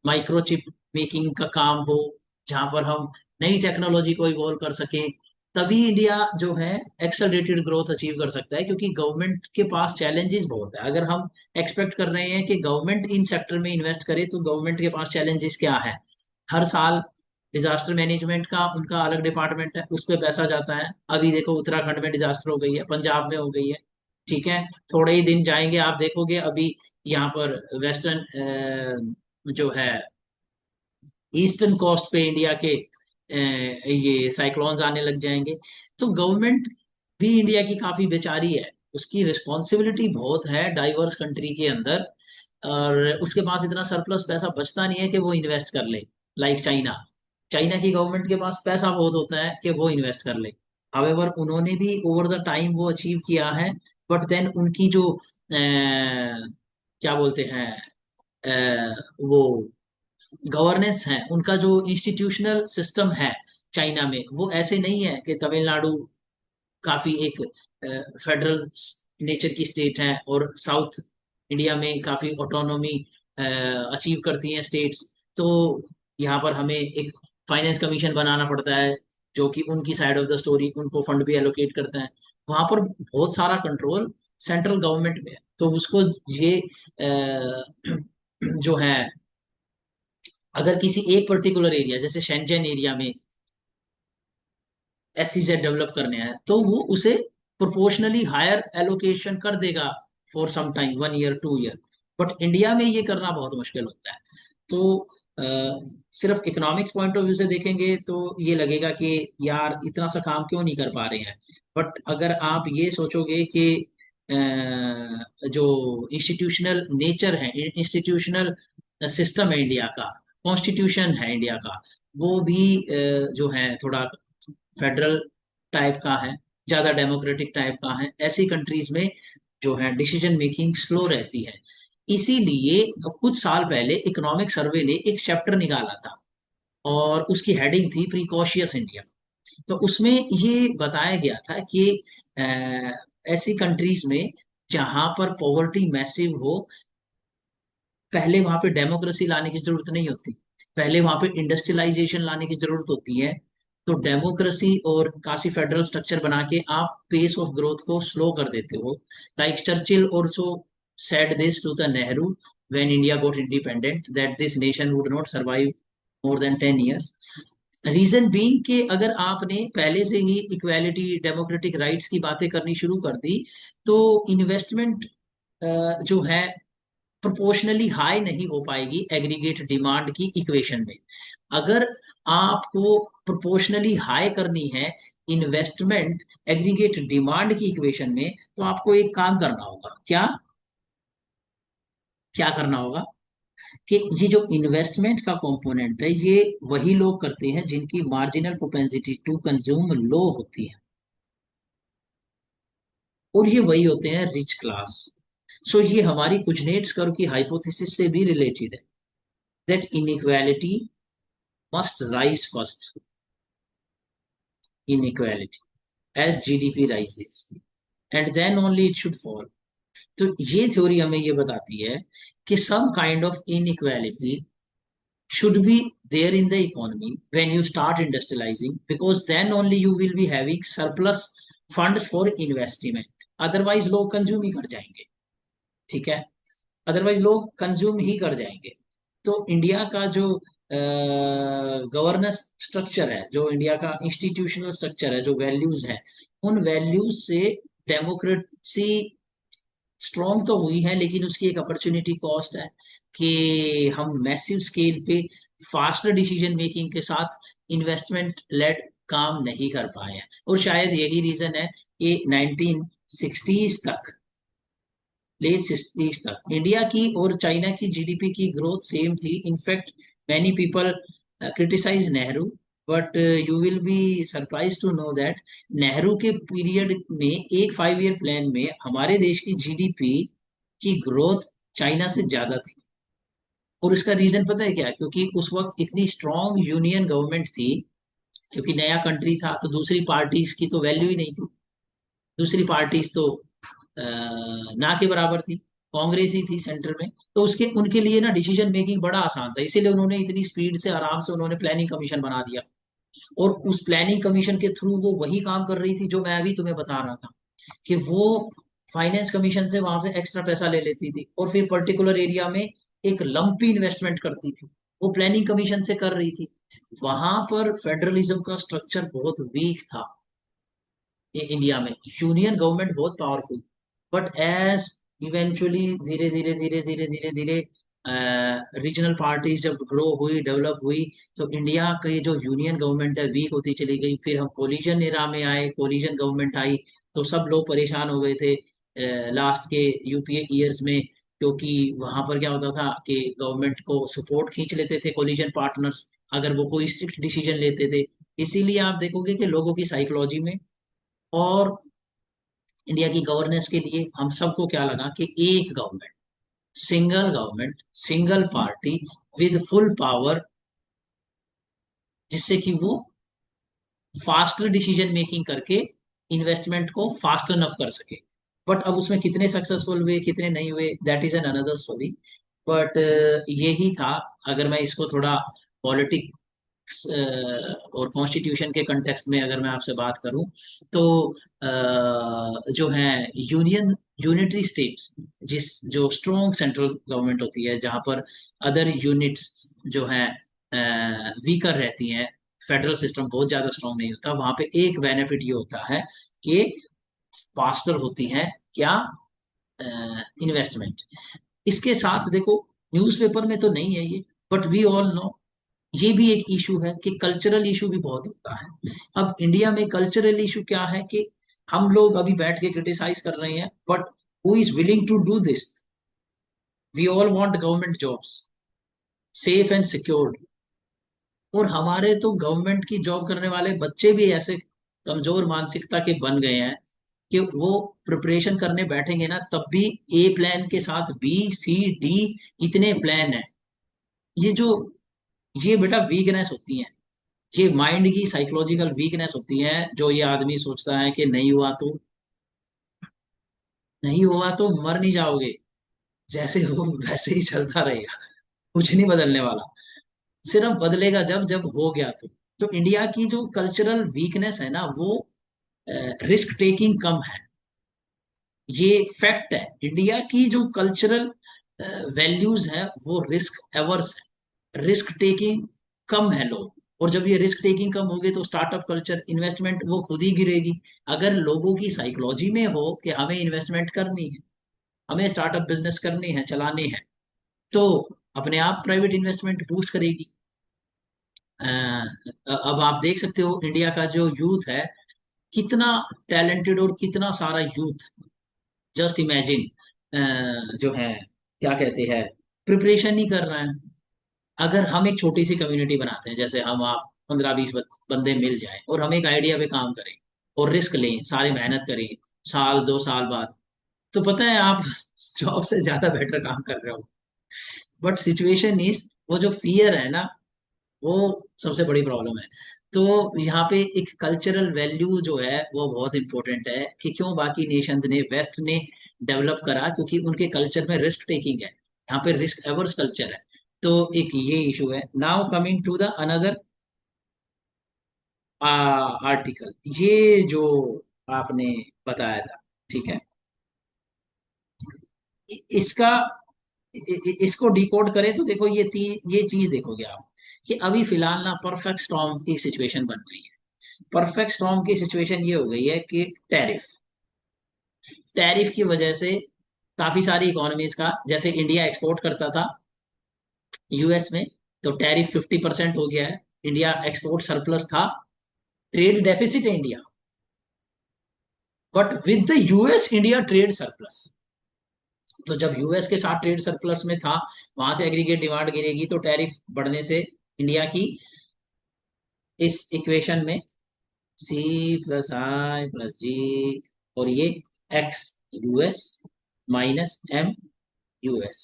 माइक्रोचिप मेकिंग का काम हो, जहां पर हम नई टेक्नोलॉजी को इवॉल्व कर सकें? तभी इंडिया जो है एक्सेलरेटेड ग्रोथ अचीव कर सकता है, क्योंकि गवर्नमेंट के पास चैलेंजेस बहुत है। अगर हम एक्सपेक्ट कर रहे हैं कि गवर्नमेंट इन सेक्टर में इन्वेस्ट करे, तो गवर्नमेंट के पास चैलेंजेस क्या है? हर साल डिजास्टर मैनेजमेंट का उनका अलग डिपार्टमेंट है, उस पर पैसा जाता है। अभी देखो उत्तराखंड में डिजास्टर हो गई है, पंजाब में हो गई है। ठीक है। थोड़े ही दिन जाएंगे आप देखोगे अभी यहाँ पर वेस्टर्न जो है ईस्टर्न कोस्ट पे इंडिया के ये साइक्लोन्स आने लग जाएंगे। तो गवर्नमेंट भी इंडिया की काफी बेचारी है, उसकी रिस्पॉन्सिबिलिटी बहुत है डाइवर्स कंट्री के अंदर, और उसके पास इतना सरप्लस पैसा बचता नहीं है कि वो इन्वेस्ट कर ले। लाइक चाइना, चाइना की गवर्नमेंट के पास पैसा बहुत होता है कि वो इन्वेस्ट कर ले। हावेवर उन्होंने भी ओवर द टाइम वो अचीव किया है, बट देन उनकी जो क्या बोलते हैं, वो गवर्नेंस है, उनका जो इंस्टीट्यूशनल सिस्टम है चाइना में, वो ऐसे नहीं है कि तमिलनाडु काफी एक फेडरल नेचर की स्टेट है और साउथ इंडिया में काफी ऑटोनॉमी अचीव करती हैं स्टेट्स। तो यहाँ पर हमें एक फाइनेंस कमीशन बनाना पड़ता है, जो कि उनकी साइड ऑफ द स्टोरी उनको फंड भी एलोकेट करता है। वहां पर बहुत सारा कंट्रोल सेंट्रल गवर्नमेंट में है, तो उसको ये जो है, अगर किसी एक पर्टिकुलर एरिया जैसे शेंजन एरिया में एसईजेड डेवलप करने हैं, तो वो उसे प्रोपोर्शनली हायर एलोकेशन कर देगा for some time, 1 year 2 year. But India में ये करना बहुत मुश्किल होता है। तो अ, सिर्फ इकोनॉमिक्स पॉइंट ऑफ व्यू से देखेंगे तो ये लगेगा कि यार इतना सा काम क्यों नहीं कर पा रहे हैं। बट अगर आप ये सोचोगे कि जो इंस्टीट्यूशनल नेचर है, इंस्टीट्यूशनल सिस्टम है इंडिया का, कॉन्स्टिट्यूशन है इंडिया का, वो भी जो है थोड़ा फेडरल टाइप का है, ज्यादा डेमोक्रेटिक टाइप का है, ऐसी कंट्रीज में जो है डिसीजन मेकिंग स्लो रहती है। इसीलिए कुछ साल पहले इकोनॉमिक सर्वे ने एक चैप्टर निकाला था, और उसकी हेडिंग थी प्रिकॉशियस इंडिया। तो उसमें ये बताया गया था कि अ, ऐसी कंट्रीज में जहां पर पॉवर्टी मैसिव हो, पहले वहां पे डेमोक्रेसी लाने की जरूरत नहीं होती, पहले वहां पे इंडस्ट्रियलाइजेशन लाने की जरूरत होती है। तो डेमोक्रेसी और काशी फेडरल स्ट्रक्चर बना के आप पेस ऑफ ग्रोथ को स्लो कर देते हो। Like Churchill also said this to the Nehru when India got independent, that this nation would not survive more than 10 years. Reason being कि अगर आपने पहले से ही इक्वालिटी डेमोक्रेटिक राइट्स की बातें करनी शुरू कर दी, तो इन्वेस्टमेंट जो है प्रोपोर्शनली हाई नहीं हो पाएगी एग्रीगेट डिमांड की इक्वेशन में। अगर आपको प्रोपोर्शनली हाई करनी है इन्वेस्टमेंट एग्रीगेट डिमांड की इक्वेशन में, तो आपको एक काम करना होगा। क्या क्या करना होगा? कि ये जो इन्वेस्टमेंट का कंपोनेंट है, ये वही लोग करते हैं जिनकी मार्जिनल प्रोपेंसिटी टू कंज्यूम लो होती है, और ये वही होते हैं रिच क्लास। सो ये हमारी कुजनेट्स कर्व की हाइपोथेसिस से भी रिलेटेड है, that inequality must rise first, inequality, as GDP rises, and then only it should fall. तो ये थ्योरी हमें ये बताती है कि some kind of inequality should be there in the economy when you start industrializing, because then only you will be having surplus funds for investment. Otherwise लोग consume ही कर जाएंगे। ठीक है। अदरवाइज लोग कंज्यूम ही कर जाएंगे। तो इंडिया का जो गवर्नेंस स्ट्रक्चर है, जो इंडिया का इंस्टीट्यूशनल स्ट्रक्चर है, जो वैल्यूज है, उन वैल्यूज से डेमोक्रेसी स्ट्रॉन्ग तो हुई है, लेकिन उसकी एक अपॉर्चुनिटी कॉस्ट है कि हम मैसिव स्केल पे फास्टर डिसीजन मेकिंग के साथ इन्वेस्टमेंट लेड काम नहीं कर पाए हैं। और शायद यही रीजन है कि 1960s तक, लेट 60s तक इंडिया की और चाइना की जीडीपी की ग्रोथ सेम थी। In fact many people criticise Nehru, but you will be surprise to know that Nehru के पीरियड में एक 5 ईयर प्लान में हमारे देश की जीडीपी की ग्रोथ चाइना से ज्यादा थी। और इसका रीजन पता है क्या? क्योंकि उस वक्त इतनी स्ट्रांग यूनियन गवर्नमेंट थी, क्योंकि नया कंट्री था, तो दूसरी पार्टीज की तो वैल्यू ही नहीं थी। दूसरी पार्टीज तो ना के बराबर थी, कांग्रेस ही थी सेंटर में। तो उसके उनके लिए ना डिसीजन मेकिंग बड़ा आसान था, इसीलिए उन्होंने इतनी स्पीड से आराम से उन्होंने प्लानिंग कमीशन बना दिया। और उस प्लानिंग कमीशन के थ्रू वो वही काम कर रही थी जो मैं अभी तुम्हें बता रहा था, कि वो फाइनेंस कमीशन से वहां से एक्स्ट्रा पैसा ले लेती थी और फिर पर्टिकुलर एरिया में एक लंपी इन्वेस्टमेंट करती थी। वो प्लानिंग कमीशन से कर रही थी। वहां पर फेडरलिज्म का स्ट्रक्चर बहुत वीक था। इंडिया में यूनियन गवर्नमेंट बहुत पावरफुल, बट एज इवेंचुअली धीरे धीरे धीरे धीरे धीरे धीरे रीजनल पार्टीज जब ग्रो हुई, डेवलप हुई, तो इंडिया की जो यूनियन गवर्नमेंट है वीक होती चली गई। फिर हम कोलिजन एरा में आए, कोलिजन गवर्नमेंट आई, तो सब लोग परेशान हो गए थे लास्ट के यूपीए ईयर्स में। क्योंकि वहां पर क्या होता था कि गवर्नमेंट को सपोर्ट खींच लेते थे कोलिजन पार्टनर्स, अगर वो कोई स्ट्रिक्ट डिसीजन लेते थे। इसीलिए आप देखोगे कि लोगों की साइकोलॉजी में और इंडिया की गवर्नेंस के लिए हम सबको क्या लगा कि एक government, single government, single party with full power, जिससे कि वो फास्टर डिसीजन मेकिंग करके इन्वेस्टमेंट को फास्ट अनफ कर सके। बट अब उसमें कितने सक्सेसफुल हुए कितने नहीं हुए, that is an another story. But यही था। अगर मैं इसको थोड़ा पॉलिटिक्स और कॉन्स्टिट्यूशन के कंटेक्स्ट में अगर मैं आपसे बात करूं, तो जो है यूनियन यूनिटरी स्टेट्स, जिस जो स्ट्रॉन्ग सेंट्रल गवर्नमेंट होती है, जहां पर अदर यूनिट्स जो हैं वीकर रहती हैं, फेडरल सिस्टम बहुत ज्यादा स्ट्रांग नहीं होता, वहां पे एक बेनिफिट ये होता है कि फास्टर होती है क्या इन्वेस्टमेंट। इसके साथ देखो, न्यूज़पेपर में तो नहीं है ये, बट वी ऑल नो ये भी एक इशू है कि कल्चरल इशू भी बहुत होता है। अब इंडिया में कल्चरल इशू क्या है कि हम लोग अभी बैठ के क्रिटिसाइज कर रहे हैं, but who is willing to do this? We all want government jobs, safe and secured. और हमारे तो गवर्नमेंट की जॉब करने वाले बच्चे भी ऐसे कमजोर मानसिकता के बन गए हैं कि वो प्रिपरेशन करने बैठेंगे ना, तब भी ए प्लान के साथ बी सी डी इतने प्लान है। ये जो ये बेटा वीकनेस होती है, ये माइंड की साइकोलॉजिकल वीकनेस होती है। जो ये आदमी सोचता है कि नहीं हुआ तो, नहीं हुआ तो मर नहीं जाओगे, जैसे हो वैसे ही चलता रहेगा, कुछ नहीं बदलने वाला। सिर्फ बदलेगा जब जब हो गया तो इंडिया की जो कल्चरल वीकनेस है ना, वो रिस्क टेकिंग कम है। ये फैक्ट है। इंडिया की जो कल्चरल वैल्यूज है वो रिस्क एवर्स है, रिस्क टेकिंग कम है लोग। और जब ये रिस्क टेकिंग कम होगी तो स्टार्टअप कल्चर, इन्वेस्टमेंट वो खुद ही गिरेगी। अगर लोगों की साइकोलॉजी में हो कि हमें इन्वेस्टमेंट करनी है, हमें स्टार्टअप बिजनेस करनी है, चलानी है, तो अपने आप प्राइवेट इन्वेस्टमेंट बूस्ट करेगी। अब आप देख सकते हो इंडिया का जो यूथ है, कितना टैलेंटेड और कितना सारा यूथ। जस्ट इमेजिन, जो है क्या कहते हैं, प्रिपरेशन नहीं कर रहा है। अगर हम एक छोटी सी कम्युनिटी बनाते हैं, जैसे हम आप 15-20 बंदे मिल जाएं और हम एक आइडिया पे काम करें और रिस्क लें, सारी मेहनत करें, साल 2 साल बाद, तो पता है आप जॉब से ज्यादा बेटर काम कर रहे हो। बट सिचुएशन इज, वो जो फियर है ना, वो सबसे बड़ी प्रॉब्लम है। तो यहाँ पे एक कल्चरल वैल्यू जो है वो बहुत इंपॉर्टेंट है कि क्यों बाकी नेशंस ने, वेस्ट ने डेवलप करा, क्योंकि उनके कल्चर में रिस्क टेकिंग है। यहाँ पे रिस्क एवर्स कल्चर है। तो एक ये इशू है। Now coming to the another article, ये जो आपने बताया था, ठीक है, इसका इसको डिकोड करें तो देखो ये चीज देखोगे आप कि अभी फिलहाल ना परफेक्ट स्टॉर्म की सिचुएशन बन गई है। परफेक्ट स्टॉर्म की सिचुएशन ये हो गई है कि टैरिफ टैरिफ की वजह से काफी सारी इकोनॉमीज का, जैसे इंडिया एक्सपोर्ट करता था यूएस में, तो टैरिफ 50% हो गया है। इंडिया एक्सपोर्ट सरप्लस था, ट्रेड डेफिसिट है India, but with the US India trade surplus. तो जब यूएस के साथ ट्रेड सरप्लस में था, वहां से एग्रीगेट डिमांड गिरेगी, तो टैरिफ बढ़ने से इंडिया की इस इक्वेशन में सी प्लस आई प्लस जी, और ये X US minus M US,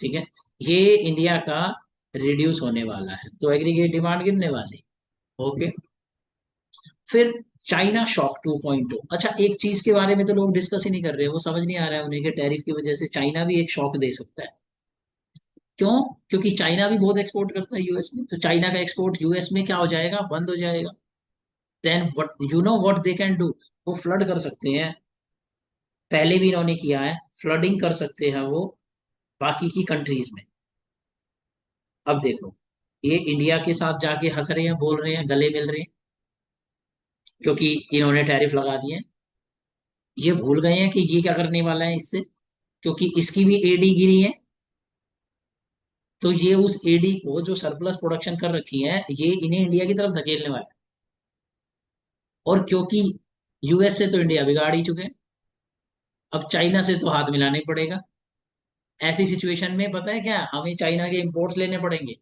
ठीक है, ये इंडिया का रिड्यूस होने वाला है, तो एग्रीगेट डिमांड गिरने वाली। ओके। फिर चाइना शॉक 2.0। अच्छा, एक चीज के बारे में तो लोग डिस्कस ही नहीं कर रहे, वो समझ नहीं आ रहा है उन्हें कि टैरिफ की वजह से चाइना भी एक शॉक दे सकता है। क्यों? क्योंकि चाइना भी बहुत एक्सपोर्ट करता है यूएस में, तो चाइना का एक्सपोर्ट यूएस में क्या हो जाएगा, बंद हो जाएगा। Then what you know what they can do, वो फ्लड कर सकते हैं, पहले भी इन्होंने किया है, फ्लडिंग कर सकते हैं वो बाकी की कंट्रीज में। अब देखो, ये इंडिया के साथ जाके हंस रहे हैं, बोल रहे हैं, गले मिल रहे हैं, क्योंकि इन्होंने टैरिफ लगा दिए हैं। ये भूल गए हैं कि ये क्या करने वाला है इससे, क्योंकि इसकी भी एडी गिरी है, तो ये उस एडी को जो सरप्लस प्रोडक्शन कर रखी है, ये इन्हें इंडिया की तरफ धकेलने वाला है। और क्योंकि यूएस से तो इंडिया बिगाड़ ही चुके हैं, अब चाइना से तो हाथ मिलाना ही पड़ेगा। ऐसी सिचुएशन में पता है क्या, हमें चाइना के इंपोर्ट्स लेने पड़ेंगे,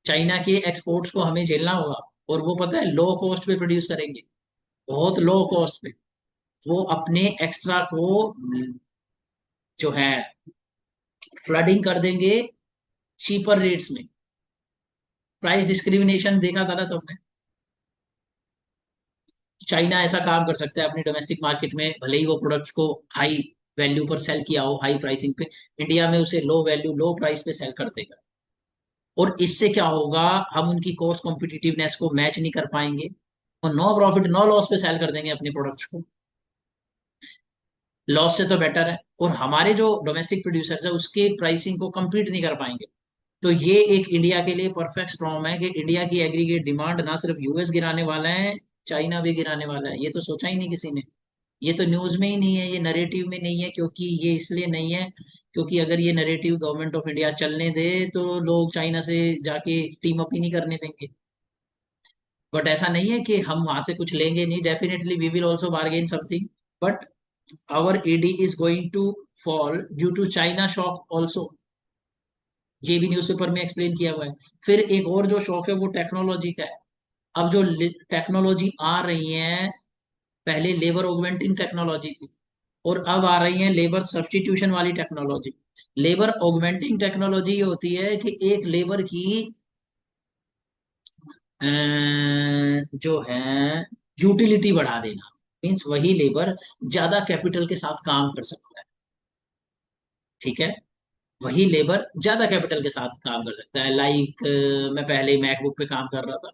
चाइना के एक्सपोर्ट्स को हमें झेलना होगा। और वो पता है लो कॉस्ट पे प्रोड्यूस करेंगे, बहुत लो कॉस्ट पे। वो अपने एक्स्ट्रा को जो है फ्लडिंग कर देंगे चीपर रेट्स में। प्राइस डिस्क्रिमिनेशन देखा था ना तुमने, चाइना ऐसा काम कर सकता है अपनी डोमेस्टिक मार्केट में, भले ही वो प्रोडक्ट्स को हाई वैल्यू पर सेल किया हो, हाई प्राइसिंग पे, इंडिया में उसे लो वैल्यू लो प्राइस पे सेल कर देगा। और इससे क्या होगा, हम उनकी कॉस्ट कॉम्पिटिटिवनेस को मैच नहीं कर पाएंगे, और नो प्रॉफिट नो लॉस पे सेल कर देंगे अपने प्रोडक्ट्स को। लॉस से तो बेटर है, और हमारे जो डोमेस्टिक प्रोड्यूसर्स है उसके प्राइसिंग को compete नहीं कर पाएंगे। तो ये एक इंडिया के लिए परफेक्ट स्टॉर्म है कि इंडिया की एग्रीगेट डिमांड ना सिर्फ यूएस गिराने वाला है, चाइना भी गिराने वाला है। ये तो सोचा ही नहीं किसी ने, ये तो न्यूज में ही नहीं है, ये नरेटिव में नहीं है, क्योंकि ये इसलिए नहीं है क्योंकि अगर ये नरेटिव गवर्नमेंट ऑफ इंडिया चलने दे तो लोग चाइना से जाके टीम अप ही नहीं करने देंगे। बट ऐसा नहीं है कि हम वहां से कुछ लेंगे नहीं, definitely we will also bargain something, but our AD is going to fall due to China shock also. ये भी न्यूज़पेपर में एक्सप्लेन किया हुआ है। फिर एक और जो शौक है वो टेक्नोलॉजी का है। अब जो टेक्नोलॉजी आ रही है, पहले लेबर ऑगमेंटिंग टेक्नोलॉजी थी, और अब आ रही है लेबर सब्स्टिट्यूशन वाली टेक्नोलॉजी। लेबर ऑगमेंटिंग टेक्नोलॉजी ये होती है कि एक लेबर की अ, जो है यूटिलिटी बढ़ा देना, मीन्स वही लेबर ज्यादा कैपिटल के साथ काम कर सकता है, ठीक है, वही लेबर ज्यादा कैपिटल के साथ काम कर सकता है। लाइक मैं पहले मैकबुक पे काम कर रहा था,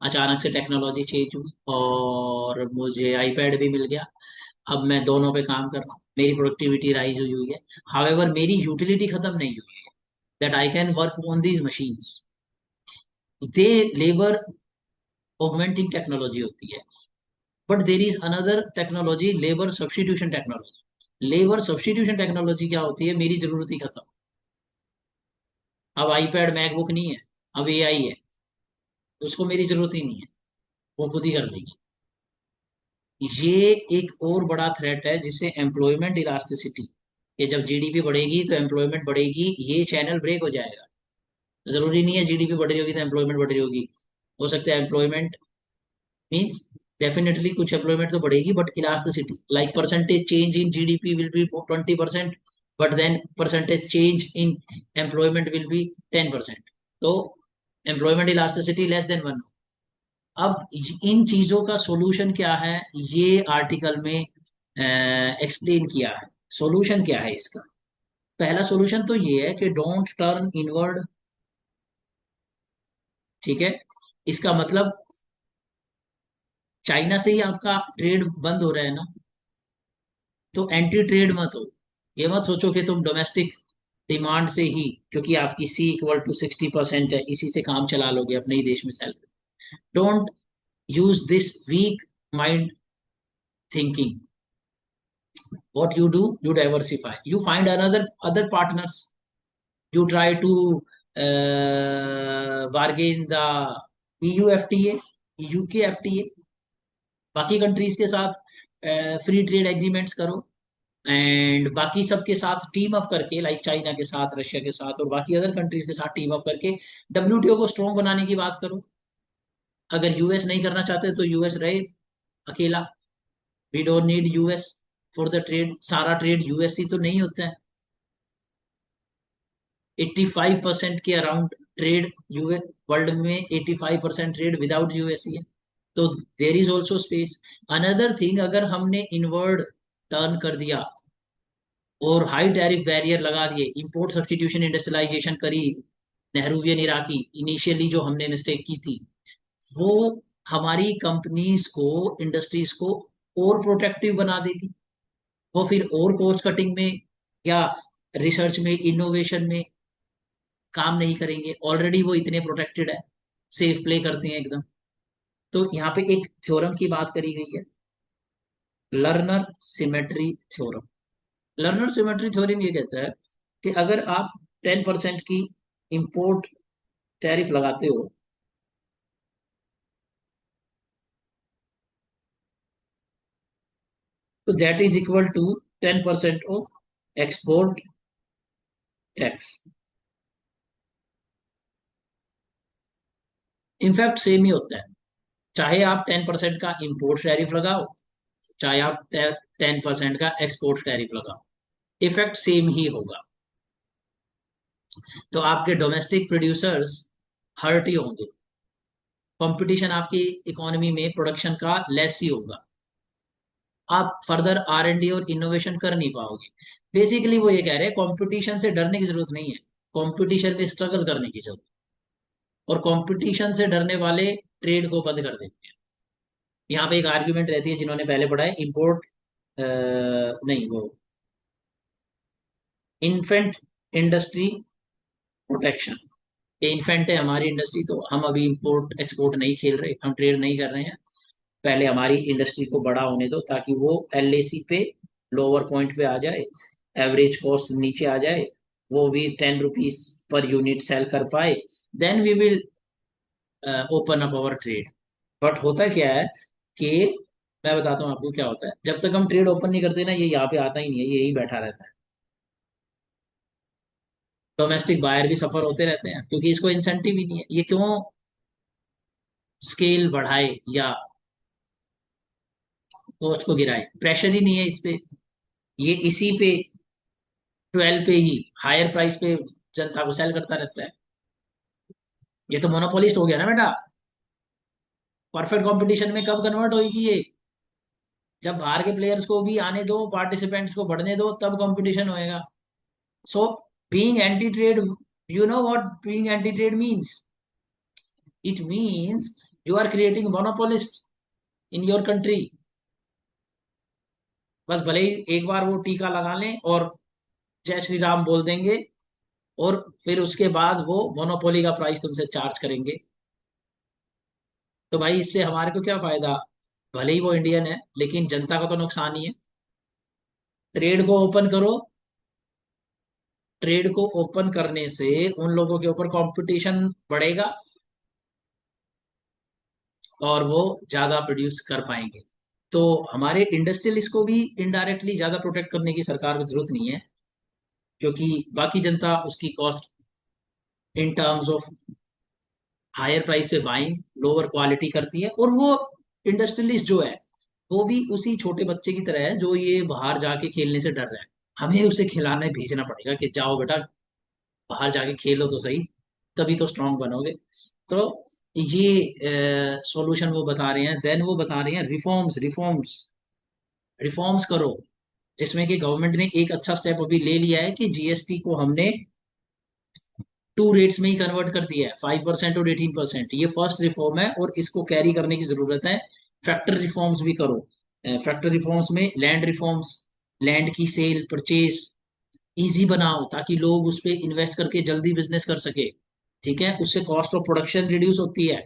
अचानक से टेक्नोलॉजी चेंज हुई और मुझे आईपैड भी मिल गया, अब मैं दोनों पे काम कर रहा हूँ, मेरी प्रोडक्टिविटी राइज हुई हुई है। हावेवर मेरी यूटिलिटी खत्म नहीं हुई है, that I can work on these machines. They labour augmenting technology होती है। But there is another technology, labour substitution technology. Labour substitution technology क्या होती है, मेरी जरूरत ही खत्म, अब आईपैड मैकबुक नहीं है, अब एआई है, तो उसको मेरी जरूरत ही नहीं है, वो खुद ही कर लेगी। ये एक और बड़ा थ्रेट है जिससे एम्प्लॉयमेंट इलास्टिसिटी, कि जब जीडीपी बढ़ेगी तो एम्प्लॉयमेंट बढ़ेगी, ये चैनल ब्रेक हो जाएगा। जरूरी नहीं है जीडीपी बढ़ रही होगी तो एम्प्लॉयमेंट बढ़ रही होगी, हो सकता है एम्प्लॉयमेंट मीन्स डेफिनेटली कुछ एम्प्लॉयमेंट तो बढ़ेगी, but elasticity like percentage change in GDP will be 20%, but then percentage change in employment will be 10%। तो एम्प्लॉयमेंट इलास्टिसिटी लेस देन 1। अब इन चीजों का सॉल्यूशन क्या है, ये आर्टिकल में एक्सप्लेन किया है। सॉल्यूशन क्या है इसका? पहला सॉल्यूशन तो ये है कि डोंट टर्न इनवर्ड, ठीक है, इसका मतलब चाइना से ही आपका ट्रेड बंद हो रहा है ना, तो एंटी ट्रेड मत हो। ये मत सोचो कि तुम डोमेस्टिक डिमांड से ही, क्योंकि आपकी C = 60% है, इसी से काम चला लोगे अपने ही देश में self. Don't use this weak mind thinking. What you do, you diversify, you find another other partners, you try to bargain the EU FTA, UK FTA, बाकी कंट्रीज के साथ फ्री ट्रेड एग्रीमेंट्स करो, एंड बाकी सबके साथ team up करके, like China के साथ, रशिया के साथ और बाकी अदर कंट्रीज के साथ टीम अप करके WTO को स्ट्रॉन्ग बनाने की बात करो। अगर यूएस नहीं करना चाहते तो यूएस रहे अकेला, we don't need US for the trade, सारा ट्रेड यूएस ही तो नहीं होता है। 85% के अराउंड ट्रेड यूएस, वर्ल्ड में 85% ट्रेड विदाउट यूएस ही है, तो there is also space. Another thing, अगर हमने इनवर्ड टर्न कर दिया और हाई टैरिफ बैरियर लगा दिए, इंपोर्ट सब्सटीट्यूशन इंडस्ट्रियलाइजेशन करी नेहरूवियन इराकी, इनिशियली जो हमने मिस्टेक की थी, वो हमारी कंपनीज को, इंडस्ट्रीज को और प्रोटेक्टिव बना देगी। वो फिर और कॉस्ट कटिंग में या रिसर्च में, इनोवेशन में काम नहीं करेंगे, ऑलरेडी वो इतने प्रोटेक्टेड है, सेफ प्ले करते हैं एकदम। तो यहाँ पे एक थ्योरम की बात करी गई है, learner symmetry theorem. Learner symmetry theorem ये कहता है कि अगर आप 10% की इंपोर्ट टैरिफ लगाते हो, तो that is equal to 10% of export tax. In fact same ही होता है, चाहे आप 10% का इंपोर्ट टैरिफ लगाओ, चाहे आप 10% का एक्सपोर्ट टैरिफ लगाओ, इफेक्ट सेम ही होगा। तो आपके डोमेस्टिक प्रोड्यूसर्स हर्ट ही होंगे, कंपटीशन आपकी इकोनॉमी में प्रोडक्शन का लेस ही होगा, आप फर्दर R&D और इनोवेशन कर नहीं पाओगे। बेसिकली वो ये कह रहे हैं कंपटीशन से डरने की जरूरत नहीं है, कंपटीशन में स्ट्रगल करने की जरूरत, और कंपटीशन से डरने वाले ट्रेड को बंद कर देते हैं। यहाँ पे एक आर्ग्यूमेंट रहती है, जिन्होंने पहले पढ़ा है, इम्पोर्ट नहीं, वो इन्फेंट इंडस्ट्री प्रोटेक्शन। ये इन्फेंट है हमारी इंडस्ट्री, तो हम अभी इंपोर्ट एक्सपोर्ट नहीं खेल रहे, हम ट्रेड नहीं कर रहे हैं, पहले हमारी इंडस्ट्री को बड़ा होने दो, ताकि वो LAC पे लोअर पॉइंट पे आ जाए, एवरेज कॉस्ट नीचे आ जाए, वो भी ₹10 पर यूनिट सेल कर पाए, then we will open up our trade. But होता क्या है कि, मैं बताता हूँ आपको क्या होता है, जब तक हम ट्रेड ओपन नहीं करते ना, ये यहाँ पे आता ही नहीं है, ये यही बैठा रहता है। डोमेस्टिक बायर भी सफर होते रहते हैं, क्योंकि इसको इंसेंटिव ही नहीं है, ये क्यों स्केल बढ़ाए या कॉस्ट को गिराए, प्रेशर ही नहीं है इस पे, ये इसी पे 12 पे ही हायर प्राइस पे जनता को सेल करता रहता है। ये तो मोनोपोलिस्ट हो गया ना बेटा। परफेक्ट कंपटीशन में कब कन्वर्ट होगी ये, जब बाहर के प्लेयर्स को भी आने दो, पार्टिसिपेंट्स को बढ़ने दो, तब कंपटीशन होएगा। So being anti trade, you know what being anti trade means? It means you are creating monopolist in your country। बस भले ही एक बार वो टीका लगा लें और जय श्री राम बोल देंगे, और फिर उसके बाद वो मोनोपोली का प्राइस तुमसे चार्ज करेंगे। तो भाई इससे हमारे को क्या फायदा, भले ही वो इंडियन है, लेकिन जनता का तो नुकसान ही है। ट्रेड को ओपन करो, ट्रेड को ओपन करने से उन लोगों के ऊपर कंपटीशन बढ़ेगा और वो ज्यादा प्रोड्यूस कर पाएंगे। तो हमारे इंडस्ट्रियलिस्ट को भी इनडायरेक्टली ज्यादा प्रोटेक्ट करने की सरकार को जरूरत नहीं है, क्योंकि बाकी जनता उसकी cost in terms of higher price पे बाइंग, लोअर क्वालिटी करती है। और वो इंडस्ट्रियलिस्ट जो है, वो भी उसी छोटे बच्चे की तरह है जो ये बाहर जाके खेलने से डर रहा है। हमें उसे खिलाने भेजना पड़ेगा कि जाओ बेटा बाहर जाके खेलो तो सही, तभी तो स्ट्रांग बनोगे। तो ये सॉल्यूशन वो बता रहे हैं। देन वो बता रहे हैं रिफॉर्म्स, रिफॉर्म्स, रिफॉर्म्स करो, जिसमें कि गवर्नमेंट ने एक अच्छा स्टेप अभी ले लिया है कि GST को हमने 2 रेट्स में ही कन्वर्ट कर दिया है, 5% और 18%। ये फर्स्ट रिफॉर्म है और इसको कैरी करने की जरूरत है। फैक्टर रिफॉर्म्स भी करो, फैक्टर रिफॉर्म्स में लैंड रिफॉर्म्स, लैंड की सेल परचेज, इजी बनाओ ताकि लोग उस पर इन्वेस्ट करके जल्दी बिजनेस कर सके। ठीक है, उससे कॉस्ट ऑफ प्रोडक्शन रिड्यूस होती है।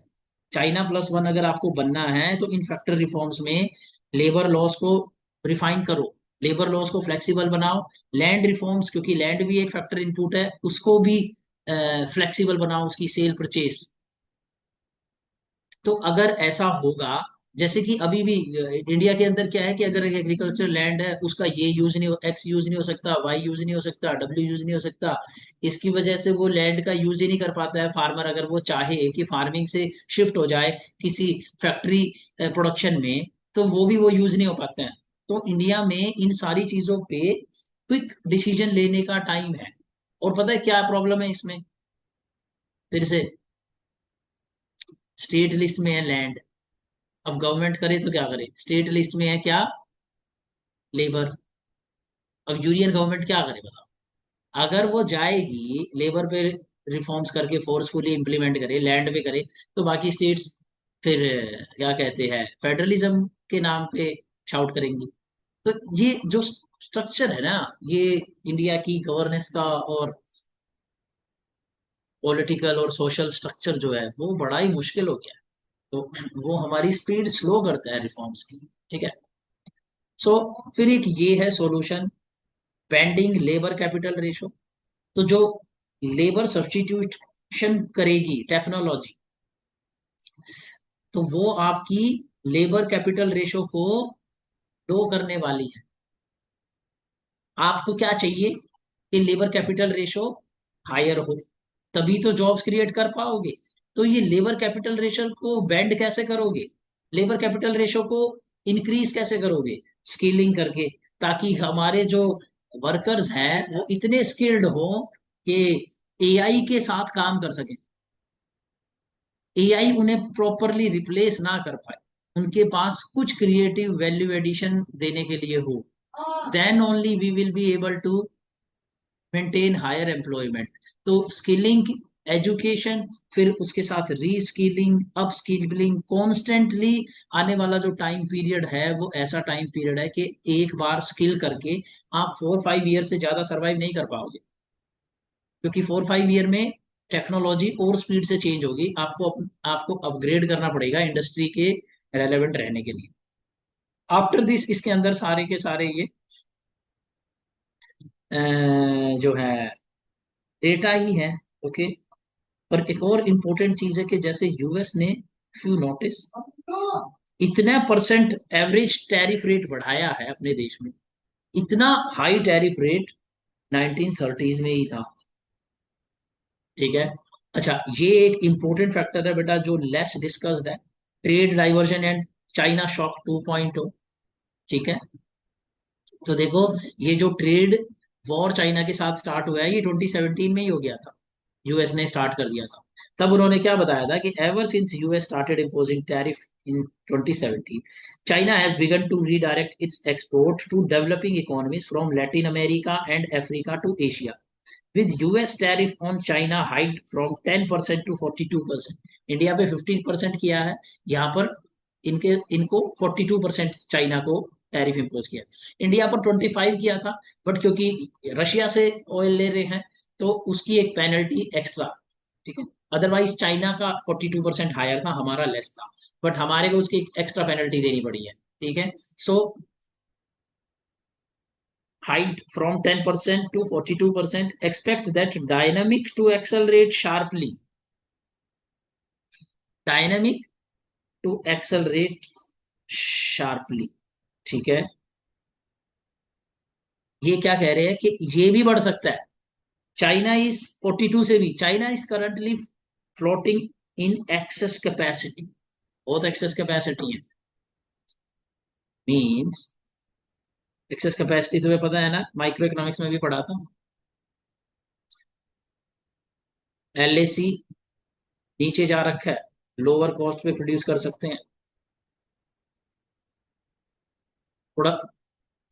चाइना प्लस वन अगर आपको बनना है तो इन फैक्टर रिफॉर्म्स में लेबर लॉस को रिफाइन करो, लेबर लॉस को फ्लेक्सिबल बनाओ। लैंड रिफॉर्म्स, क्योंकि लैंड भी एक फैक्टर इनपुट है, उसको भी फ्लेक्सिबल बनाओ, उसकी सेल परचेज। तो अगर ऐसा होगा, जैसे कि अभी भी इंडिया के अंदर क्या है कि अगर एग्रीकल्चर लैंड है उसका ये यूज नहीं हो, एक्स यूज नहीं हो सकता, वाई यूज नहीं हो सकता, डब्ल्यू यूज नहीं हो सकता। इसकी वजह से वो लैंड का यूज ही नहीं कर पाता है फार्मर, अगर वो चाहे कि फार्मिंग से शिफ्ट हो जाए किसी फैक्ट्री प्रोडक्शन में, तो वो भी वो यूज नहीं हो पाते हैं। तो इंडिया में इन सारी चीजों पे क्विक डिसीजन लेने का टाइम है। और पता है क्या प्रॉब्लम है इसमें? फिर से स्टेट लिस्ट में है लैंड। अब गवर्नमेंट करे तो क्या करे? स्टेट लिस्ट में है क्या? लेबर। अब यूनियन गवर्नमेंट क्या करे बताओ? अगर वो जाएगी लेबर पे रिफॉर्म्स करके फोर्सफुली इंप्लीमेंट करे, लैंड पे करे, तो बाकी स्टेट्स फिर क्या कहते हैं, फेडरलिज्म के नाम पे शाउट करेंगी। तो ये जो स्ट्रक्चर है ना, ये इंडिया की गवर्नेंस का और पॉलिटिकल और सोशल स्ट्रक्चर जो है वो बड़ा ही मुश्किल हो गया है। तो वो हमारी स्पीड स्लो करता है रिफॉर्म्स की। ठीक है। सो फिर एक ये है solution, pending labour capital ratio. तो जो लेबर सब्स्टिट्यूशन करेगी टेक्नोलॉजी, तो वो आपकी लेबर कैपिटल रेशो को लो करने वाली है। आपको क्या चाहिए कि लेबर कैपिटल रेशो हायर हो, तभी तो जॉब्स क्रिएट कर पाओगे। तो ये लेबर कैपिटल रेशो को बेंड कैसे करोगे? लेबर कैपिटल रेशो को इंक्रीज कैसे करोगे? स्किलिंग करके, ताकि हमारे जो वर्कर्स हैं वो इतने स्किल्ड हो कि एआई के साथ काम कर सके, एआई उन्हें प्रॉपरली रिप्लेस ना कर पाए, उनके पास कुछ क्रिएटिव वैल्यू एडिशन देने के लिए हो। Then only we will be able to maintain higher employment. तो स्किलिंग, एजुकेशन, फिर उसके साथ री स्किलिंग, अप स्किलिंग, कॉन्स्टेंटली आने वाला जो टाइम पीरियड है वो ऐसा टाइम पीरियड है कि एक बार स्किल करके आप 4-5 ईयर से ज्यादा सर्वाइव नहीं कर पाओगे, क्योंकि 4-5 ईयर में टेक्नोलॉजी और स्पीड से चेंज होगी, आपको अपग्रेड करना पड़ेगा इंडस्ट्री के रेलेवेंट रहने के लिए। आफ्टर दिस इसके अंदर सारे के सारे ये जो है डेटा ही है। ओके। पर एक और इम्पोर्टेंट चीज है कि जैसे यूएस ने, फ्यू नोटिस, इतना परसेंट एवरेज टैरिफ रेट बढ़ाया है अपने देश में, इतना हाई टैरिफ रेट 1930s में ही था। ठीक है। अच्छा, ये एक इंपॉर्टेंट फैक्टर है बेटा जो लेस डिस्कस्ड है, trade diversion and China shock 2.0। ठीक है। तो देखो, ये जो ट्रेड वॉर चाइना के साथ स्टार्ट हुआ है ये 2017 में ही हो गया था, यूएस ने स्टार्ट कर दिया था। तब उन्होंने क्या बताया था कि ever since US started imposing tariff in 2017, China has begun to redirect its export to developing economies from Latin America and Africa to Asia, with US tariff on China hiked from 10% to 42%। India पे 15% किया है, यहाँ पर इनके इनको 42% China को tariff impose किया। India पर 25 किया था, बट क्योंकि रशिया से ऑयल ले रहे हैं तो उसकी एक पेनल्टी एक्स्ट्रा। ठीक है। अदरवाइज चाइना का 42% हायर था, हमारा लेस था, बट हमारे को उसकी एक्स्ट्रा पेनल्टी देनी पड़ी है। ठीक है। सो height from 10% to 42%, expect that dynamic to accelerate sharply, dynamic to accelerate sharply। ठीक है। ये क्या कह रहे हैं कि ये भी बढ़ सकता है। चाइना इज 42 से भी, China is currently floating in excess capacity, बहुत एक्सेस कैपेसिटी है। मींस एक्सेस कैपेसिटी तुम्हें पता है ना, माइक्रो इकोनॉमिक्स में भी पढ़ा था। एलएसी नीचे जा रखा है, लोअर कॉस्ट पे प्रोड्यूस कर सकते हैं थोड़ा,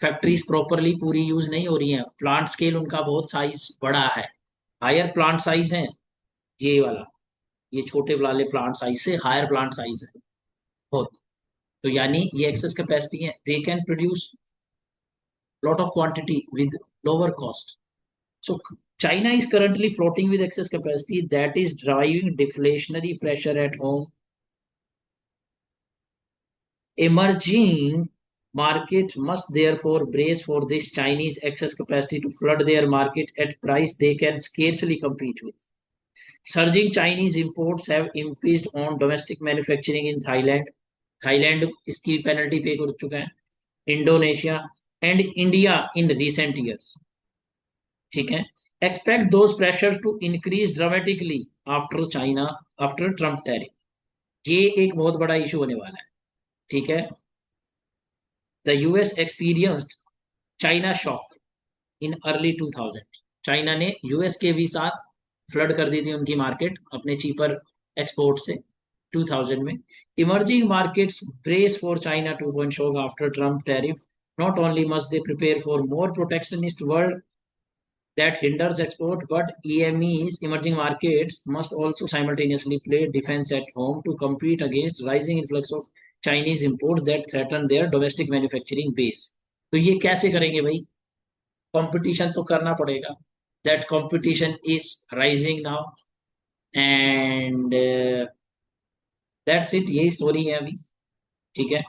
फैक्ट्रीज प्रॉपरली पूरी यूज नहीं हो रही हैं, प्लांट स्केल उनका बहुत साइज बड़ा है, हायर प्लांट साइज है ये वाला, ये छोटे वाले प्लांट साइज से हायर प्लांट साइज है बहुत। तो यानी ये एक्सेस कैपेसिटी है, they can produce lot of quantity with lower cost. So China is currently floating with excess capacity that is driving deflationary pressure at home. Emerging markets must therefore brace for this Chinese excess capacity to flood their market at price they can scarcely compete with. Surging Chinese imports have impinged on domestic manufacturing in Thailand. Thailand इसकी penalty पे कर चुका है. Indonesia and India in recent years. ठीक है. Expect those pressures to increase dramatically after Trump tariff. ये एक बहुत बड़ा इशू होने वाला है. ठीक है. The US experienced China shock in early 2000. China ने यूएस के भी साथ फ्लड कर दी थी उनकी मार्केट अपने चीपर एक्सपोर्ट से 2000 में. Emerging markets brace for China 2.0 shock after Trump tariff. Not only must they prepare for more protectionist world that hinders export, but EME's emerging markets must also simultaneously play defense at home to compete against rising influx of Chinese imports that threaten their domestic manufacturing base. तो ये कैसे करेंगे भाई? Competition तो करना पड़ेगा. That competition is rising now and that's it. यही story है अभी. ठीक है.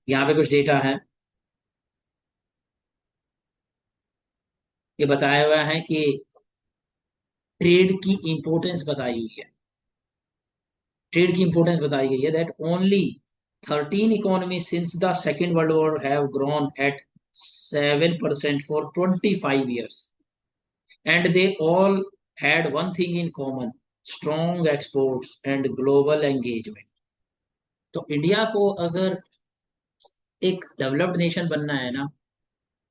यहाँ पे कुछ डेटा है. ये बताया हुआ है कि ट्रेड की इंपॉर्टेंस बताई हुई है. ट्रेड की इंपॉर्टेंस बताई गई है that only 13 economies since the Second World War have grown at 7% for 25 years. And they all had one thing in common: strong exports and global engagement. तो इंडिया को अगर एक डेवलप्ड नेशन बनना है ना,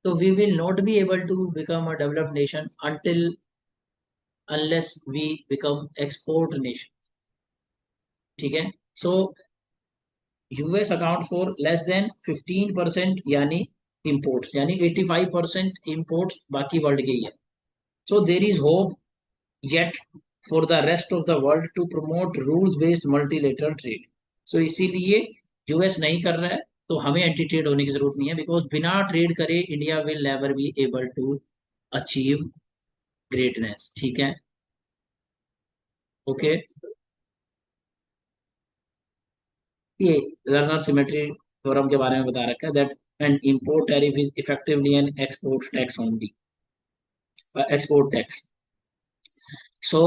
तो we will not be able to become a developed nation until unless we become export nation. ठीक है. So US account for less than 15% यानी इंपोर्ट्स, यानी 85% इंपोर्ट्स बाकी वर्ल्ड के ही है. So there is hope yet for the rest of the world to promote rules based multilateral trade. So इसीलिए US नहीं कर रहा है तो हमें एंटी ट्रेड होने की जरूरत नहीं है, बिकॉज बिना ट्रेड करे India will never be able to achieve greatness. ठीक है. ओके. ये लर्नर सिमेट्री थ्योरम के बारे में बता रखा है that an import tariff is effectively an export tax only. Export tax. So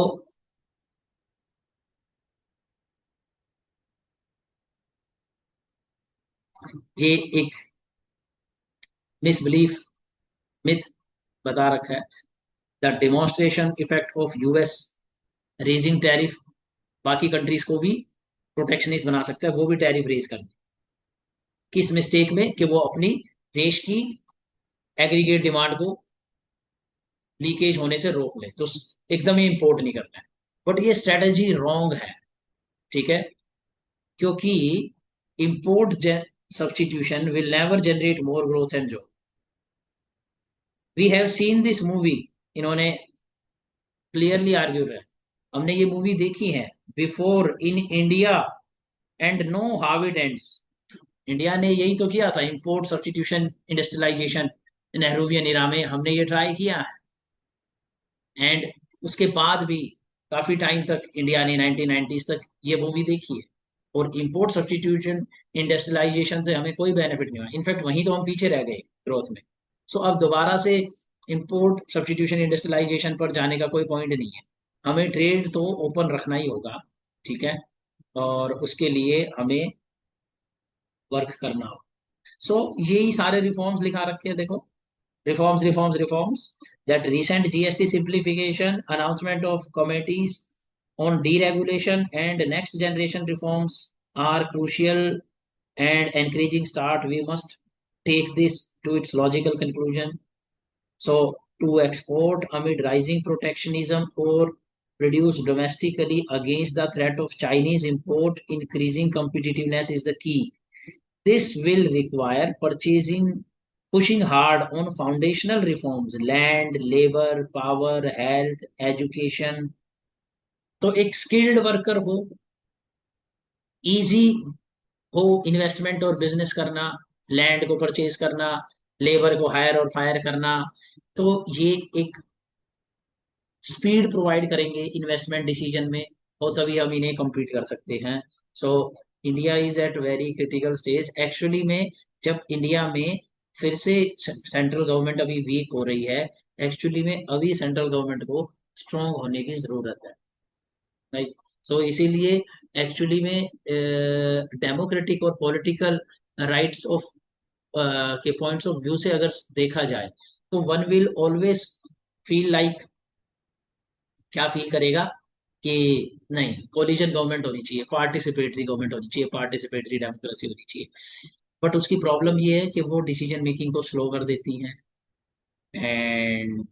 ये एक मिसबिलीफ मिथ बता रखा है. The demonstration effect of US raising tariff बाकी कंट्रीज को भी प्रोटेक्शनिस्ट बना सकता है. वो भी टैरिफ रेज कर दे. किस मिस्टेक में? कि वो अपनी देश की एग्रीगेट डिमांड को लीकेज होने से रोक ले, तो एकदम ही इंपोर्ट नहीं करना है. बट ये स्ट्रेटजी रॉन्ग है. ठीक है. क्योंकि import substitution will never generate more growth and job. We have seen this movie. इन्होंने क्लियरली आर्ग्यू है. हमने ये मूवी देखी है before in India and know how it ends. India ने यही तो किया था, import substitution industrialisation. Nehruvian era में हमने ये ट्राई किया है, एंड उसके बाद भी काफी टाइम तक इंडिया ने 1990s तक ये मूवी देखी है. और इंपोर्ट सब्सटीट्यूशन इंडस्ट्रियलाइजेशन से हमें कोई बेनिफिट नहीं हुआ. इनफैक्ट वहीं तो हम पीछे रह गए ग्रोथ में. सो अब दोबारा से इंपोर्ट सब्सटीट्यूशन इंडस्ट्रियलाइजेशन पर जाने का कोई पॉइंट नहीं है. हमें ट्रेड तो ओपन रखना ही होगा. ठीक है. और उसके लिए हमें वर्क करना होगा. सो यही सारे रिफॉर्म्स लिखा रखे हैं. देखो, reforms, reforms, reforms. That recent GST simplification, announcement of committees on deregulation and next generation reforms are crucial and encouraging start. We must take this to its logical conclusion. So to export amid rising protectionism or produce domestically against the threat of Chinese import, increasing competitiveness is the key. This will require pushing hard on foundational reforms: land, labor, power, health, education. तो एक skilled worker हो, easy हो investment और business करना, land को purchase करना, labour को hire और फायर करना, तो ये एक स्पीड प्रोवाइड करेंगे इन्वेस्टमेंट डिसीजन में, और तभी हम इन्हें compete कर सकते हैं। So India is at very critical stage actually में। जब इंडिया में फिर से सेंट्रल गवर्नमेंट अभी वीक हो रही है, एक्चुअली में अभी सेंट्रल गवर्नमेंट को स्ट्रोंग होने की जरूरत है, राइट। सो इसीलिए एक्चुअली में डेमोक्रेटिक और पॉलिटिकल राइट्स ऑफ के पॉइंट्स ऑफ व्यू से अगर देखा जाए, तो one will always feel like, क्या फील करेगा कि नहीं, कोलिजन गवर्नमेंट होनी चाहिए, पार्टिसिपेटरी गवर्नमेंट होनी चाहिए, पार्टिसिपेटरी डेमोक्रेसी होनी चाहिए। बट उसकी प्रॉब्लम ये है कि वो डिसीजन मेकिंग को स्लो कर देती हैं। एंड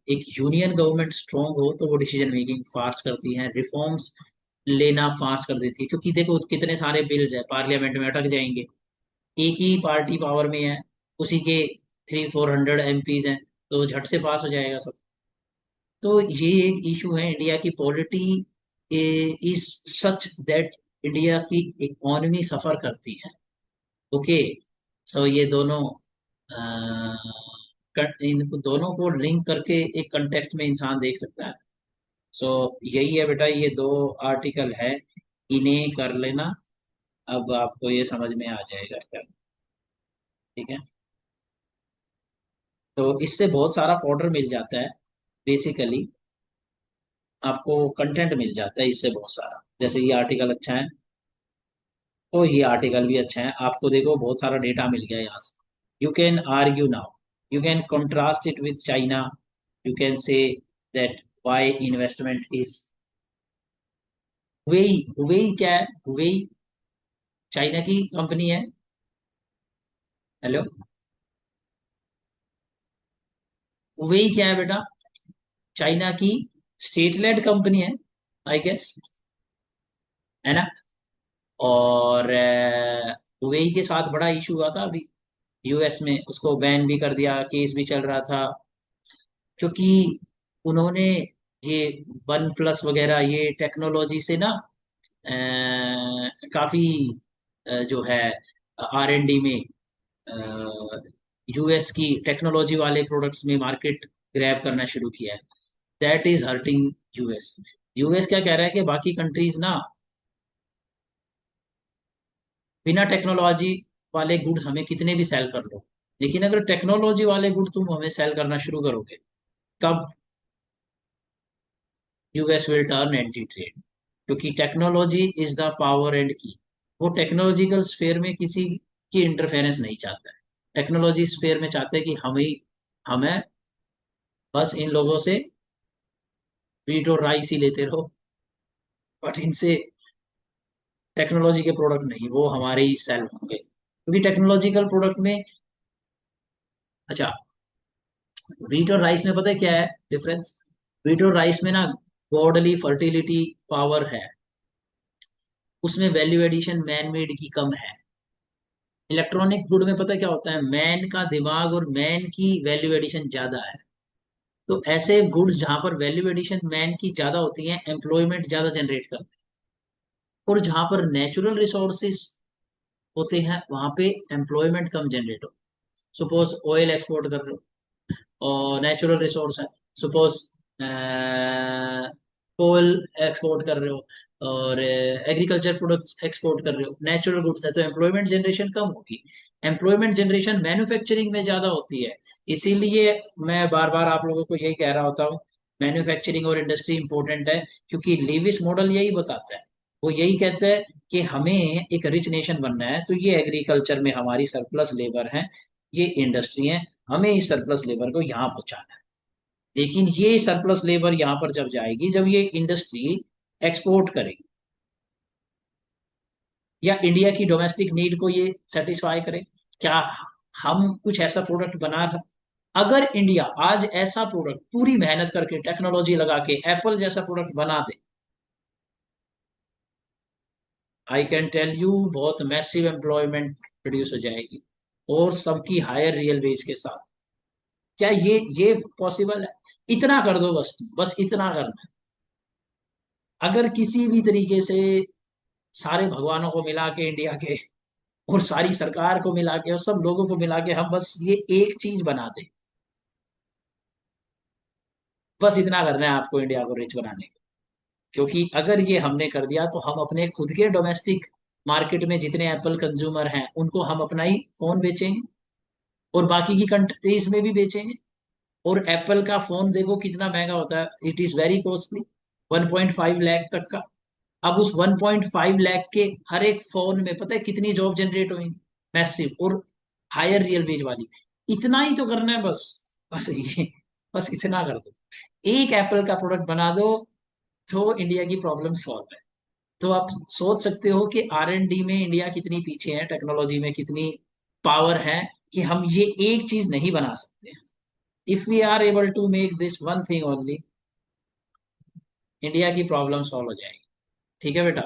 एक यूनियन गवर्नमेंट स्ट्रांग हो तो वो डिसीजन मेकिंग फास्ट करती है, रिफॉर्म्स लेना फास्ट कर देती है, क्योंकि देखो कितने सारे बिल्स है पार्लियामेंट में अटक जाएंगे, एक ही पार्टी पावर में है, उसी के 300-400 MPs हैं, तो झट से पास हो जाएगा सब। तो ये एक इशू है, इंडिया की polity is such that India की इकोनॉमी सफर करती है। ओके। सो ये दोनों इन दोनों को लिंक करके एक कंटेक्स्ट में इंसान देख सकता है। सो यही है बेटा, ये दो आर्टिकल है, इन्हें कर लेना, अब आपको ये समझ में आ जाएगा क्या। ठीक है। तो इससे बहुत सारा फॉर्डर मिल जाता है, बेसिकली आपको कंटेंट मिल जाता है इससे बहुत सारा। जैसे ये आर्टिकल अच्छा है, तो ये आर्टिकल भी अच्छा है, आपको देखो बहुत सारा डेटा मिल गया यहाँ से। You can argue now, you can contrast it with China, you can say that why investment is Huawei. Huawei क्या है? हुवेई चाइना की कंपनी है। हेलो, हुवेई क्या है बेटा? चाइना की स्टेट लेड कंपनी है, आई गेस, है ना। और हुवेई के साथ बड़ा इशू हुआ था अभी यूएस में, उसको बैन भी कर दिया, केस भी चल रहा था, क्योंकि उन्होंने ये वन प्लस वगैरह ये टेक्नोलॉजी से ना काफी जो है R&D में यूएस की टेक्नोलॉजी वाले प्रोडक्ट्स में मार्केट ग्रैब करना शुरू किया है। That is hurting US. US क्या कह रहा है कि बाकी कंट्रीज ना बिना टेक्नोलॉजी वाले गुड्स हमें कितने भी सेल कर लो, लेकिन अगर टेक्नोलॉजी वाले गुड तुम हमें सेल करना शुरू करोगे, तब US will turn anti trade, क्योंकि technology is the power and key. वो टेक्नोलॉजिकल स्फेयर में किसी की इंटरफेरेंस नहीं चाहता है, टेक्नोलॉजी स्फेयर में चाहते हैं कि हमें बस इन लोगों से वीट और राइस ही लेते रहो, बट इनसे टेक्नोलॉजी के प्रोडक्ट नहीं, वो हमारे ही सेल होंगे, क्योंकि टेक्नोलॉजिकल प्रोडक्ट में, अच्छा, वीट और राइस में पता है क्या है डिफरेंस? वीट और राइस में ना गॉडली फर्टिलिटी पावर है, उसमें वैल्यू एडिशन मैन मेड की कम है। इलेक्ट्रॉनिक गुड में पता है क्या होता है, मैन का दिमाग और मैन की वैल्यू एडिशन ज्यादा है। तो ऐसे गुड्स जहां पर वैल्यू एडिशन मैन की ज्यादा होती है, एम्प्लॉयमेंट ज्यादा जनरेट करते हैं, और जहां पर नेचुरल रिसोर्सेज होते हैं वहां पे एम्प्लॉयमेंट कम जनरेट हो। सपोज ऑयल एक्सपोर्ट कर रहे हो और नेचुरल रिसोर्स है, सपोज कोल एक्सपोर्ट कर रहे हो, और एग्रीकल्चर प्रोडक्ट्स एक्सपोर्ट कर रहे हो, नेचुरल गुड्स है, तो एम्प्लॉयमेंट जनरेशन कम होगी। एम्प्लॉयमेंट जनरेशन मैन्युफैक्चरिंग में ज्यादा होती है। इसीलिए मैं बार बार आप लोगों को यही कह रहा होता हूँ, मैन्युफैक्चरिंग और इंडस्ट्री इंपॉर्टेंट है, क्योंकि लेविस मॉडल यही बताता है। वो यही कहता है कि हमें एक रिच नेशन बनना है, तो ये एग्रीकल्चर में हमारी सरप्लस लेबर है, ये इंडस्ट्री है, हमें इस सरप्लस लेबर को यहाँ पहुंचाना है। लेकिन ये सरप्लस लेबर यहाँ पर जब जाएगी, जब ये इंडस्ट्री एक्सपोर्ट करेगी या इंडिया की डोमेस्टिक नीड को ये सेटिस्फाई करे, क्या हम कुछ ऐसा प्रोडक्ट बना रहे, अगर इंडिया आज ऐसा प्रोडक्ट पूरी मेहनत करके टेक्नोलॉजी लगा के एप्पल जैसा प्रोडक्ट बना दे, आई कैन टेल यू बहुत मैसिव एम्प्लॉयमेंट प्रोड्यूस हो जाएगी, और सबकी हायर रियल वेज के साथ। क्या ये पॉसिबल है? इतना कर दो, बस इतना करना है। अगर किसी भी तरीके से सारे भगवानों को मिला के इंडिया के, और सारी सरकार को मिला के और सब लोगों को मिला के हम बस ये एक चीज बना दें, बस इतना करना है आपको इंडिया को रिच बनाने के। क्योंकि अगर ये हमने कर दिया तो हम अपने खुद के डोमेस्टिक मार्केट में जितने एप्पल कंज्यूमर हैं उनको हम अपना ही फोन बेचेंगे, और बाकी की कंट्रीज में भी बेचेंगे। और एप्पल का फोन देखो कितना महंगा होता है, it is very costly, 1.5 lakh तक का। अब उस 1.5 लाख के हर एक फोन में पता है कितनी जॉब जनरेट होंगी, मैसिव और हायर रियल वेज वाली। इतना ही तो करना है बस। बस ये, बस इतना कर दो, एक एप्पल का प्रोडक्ट बना दो, तो इंडिया की प्रॉब्लम सॉल्व है। तो आप सोच सकते हो कि R&D में इंडिया कितनी पीछे है, टेक्नोलॉजी में कितनी पावर है, कि हम ये एक चीज नहीं बना सकते। If we are able to make this one thing only, India की प्रॉब्लम सॉल्व हो जाएगी। ठीक है बेटा।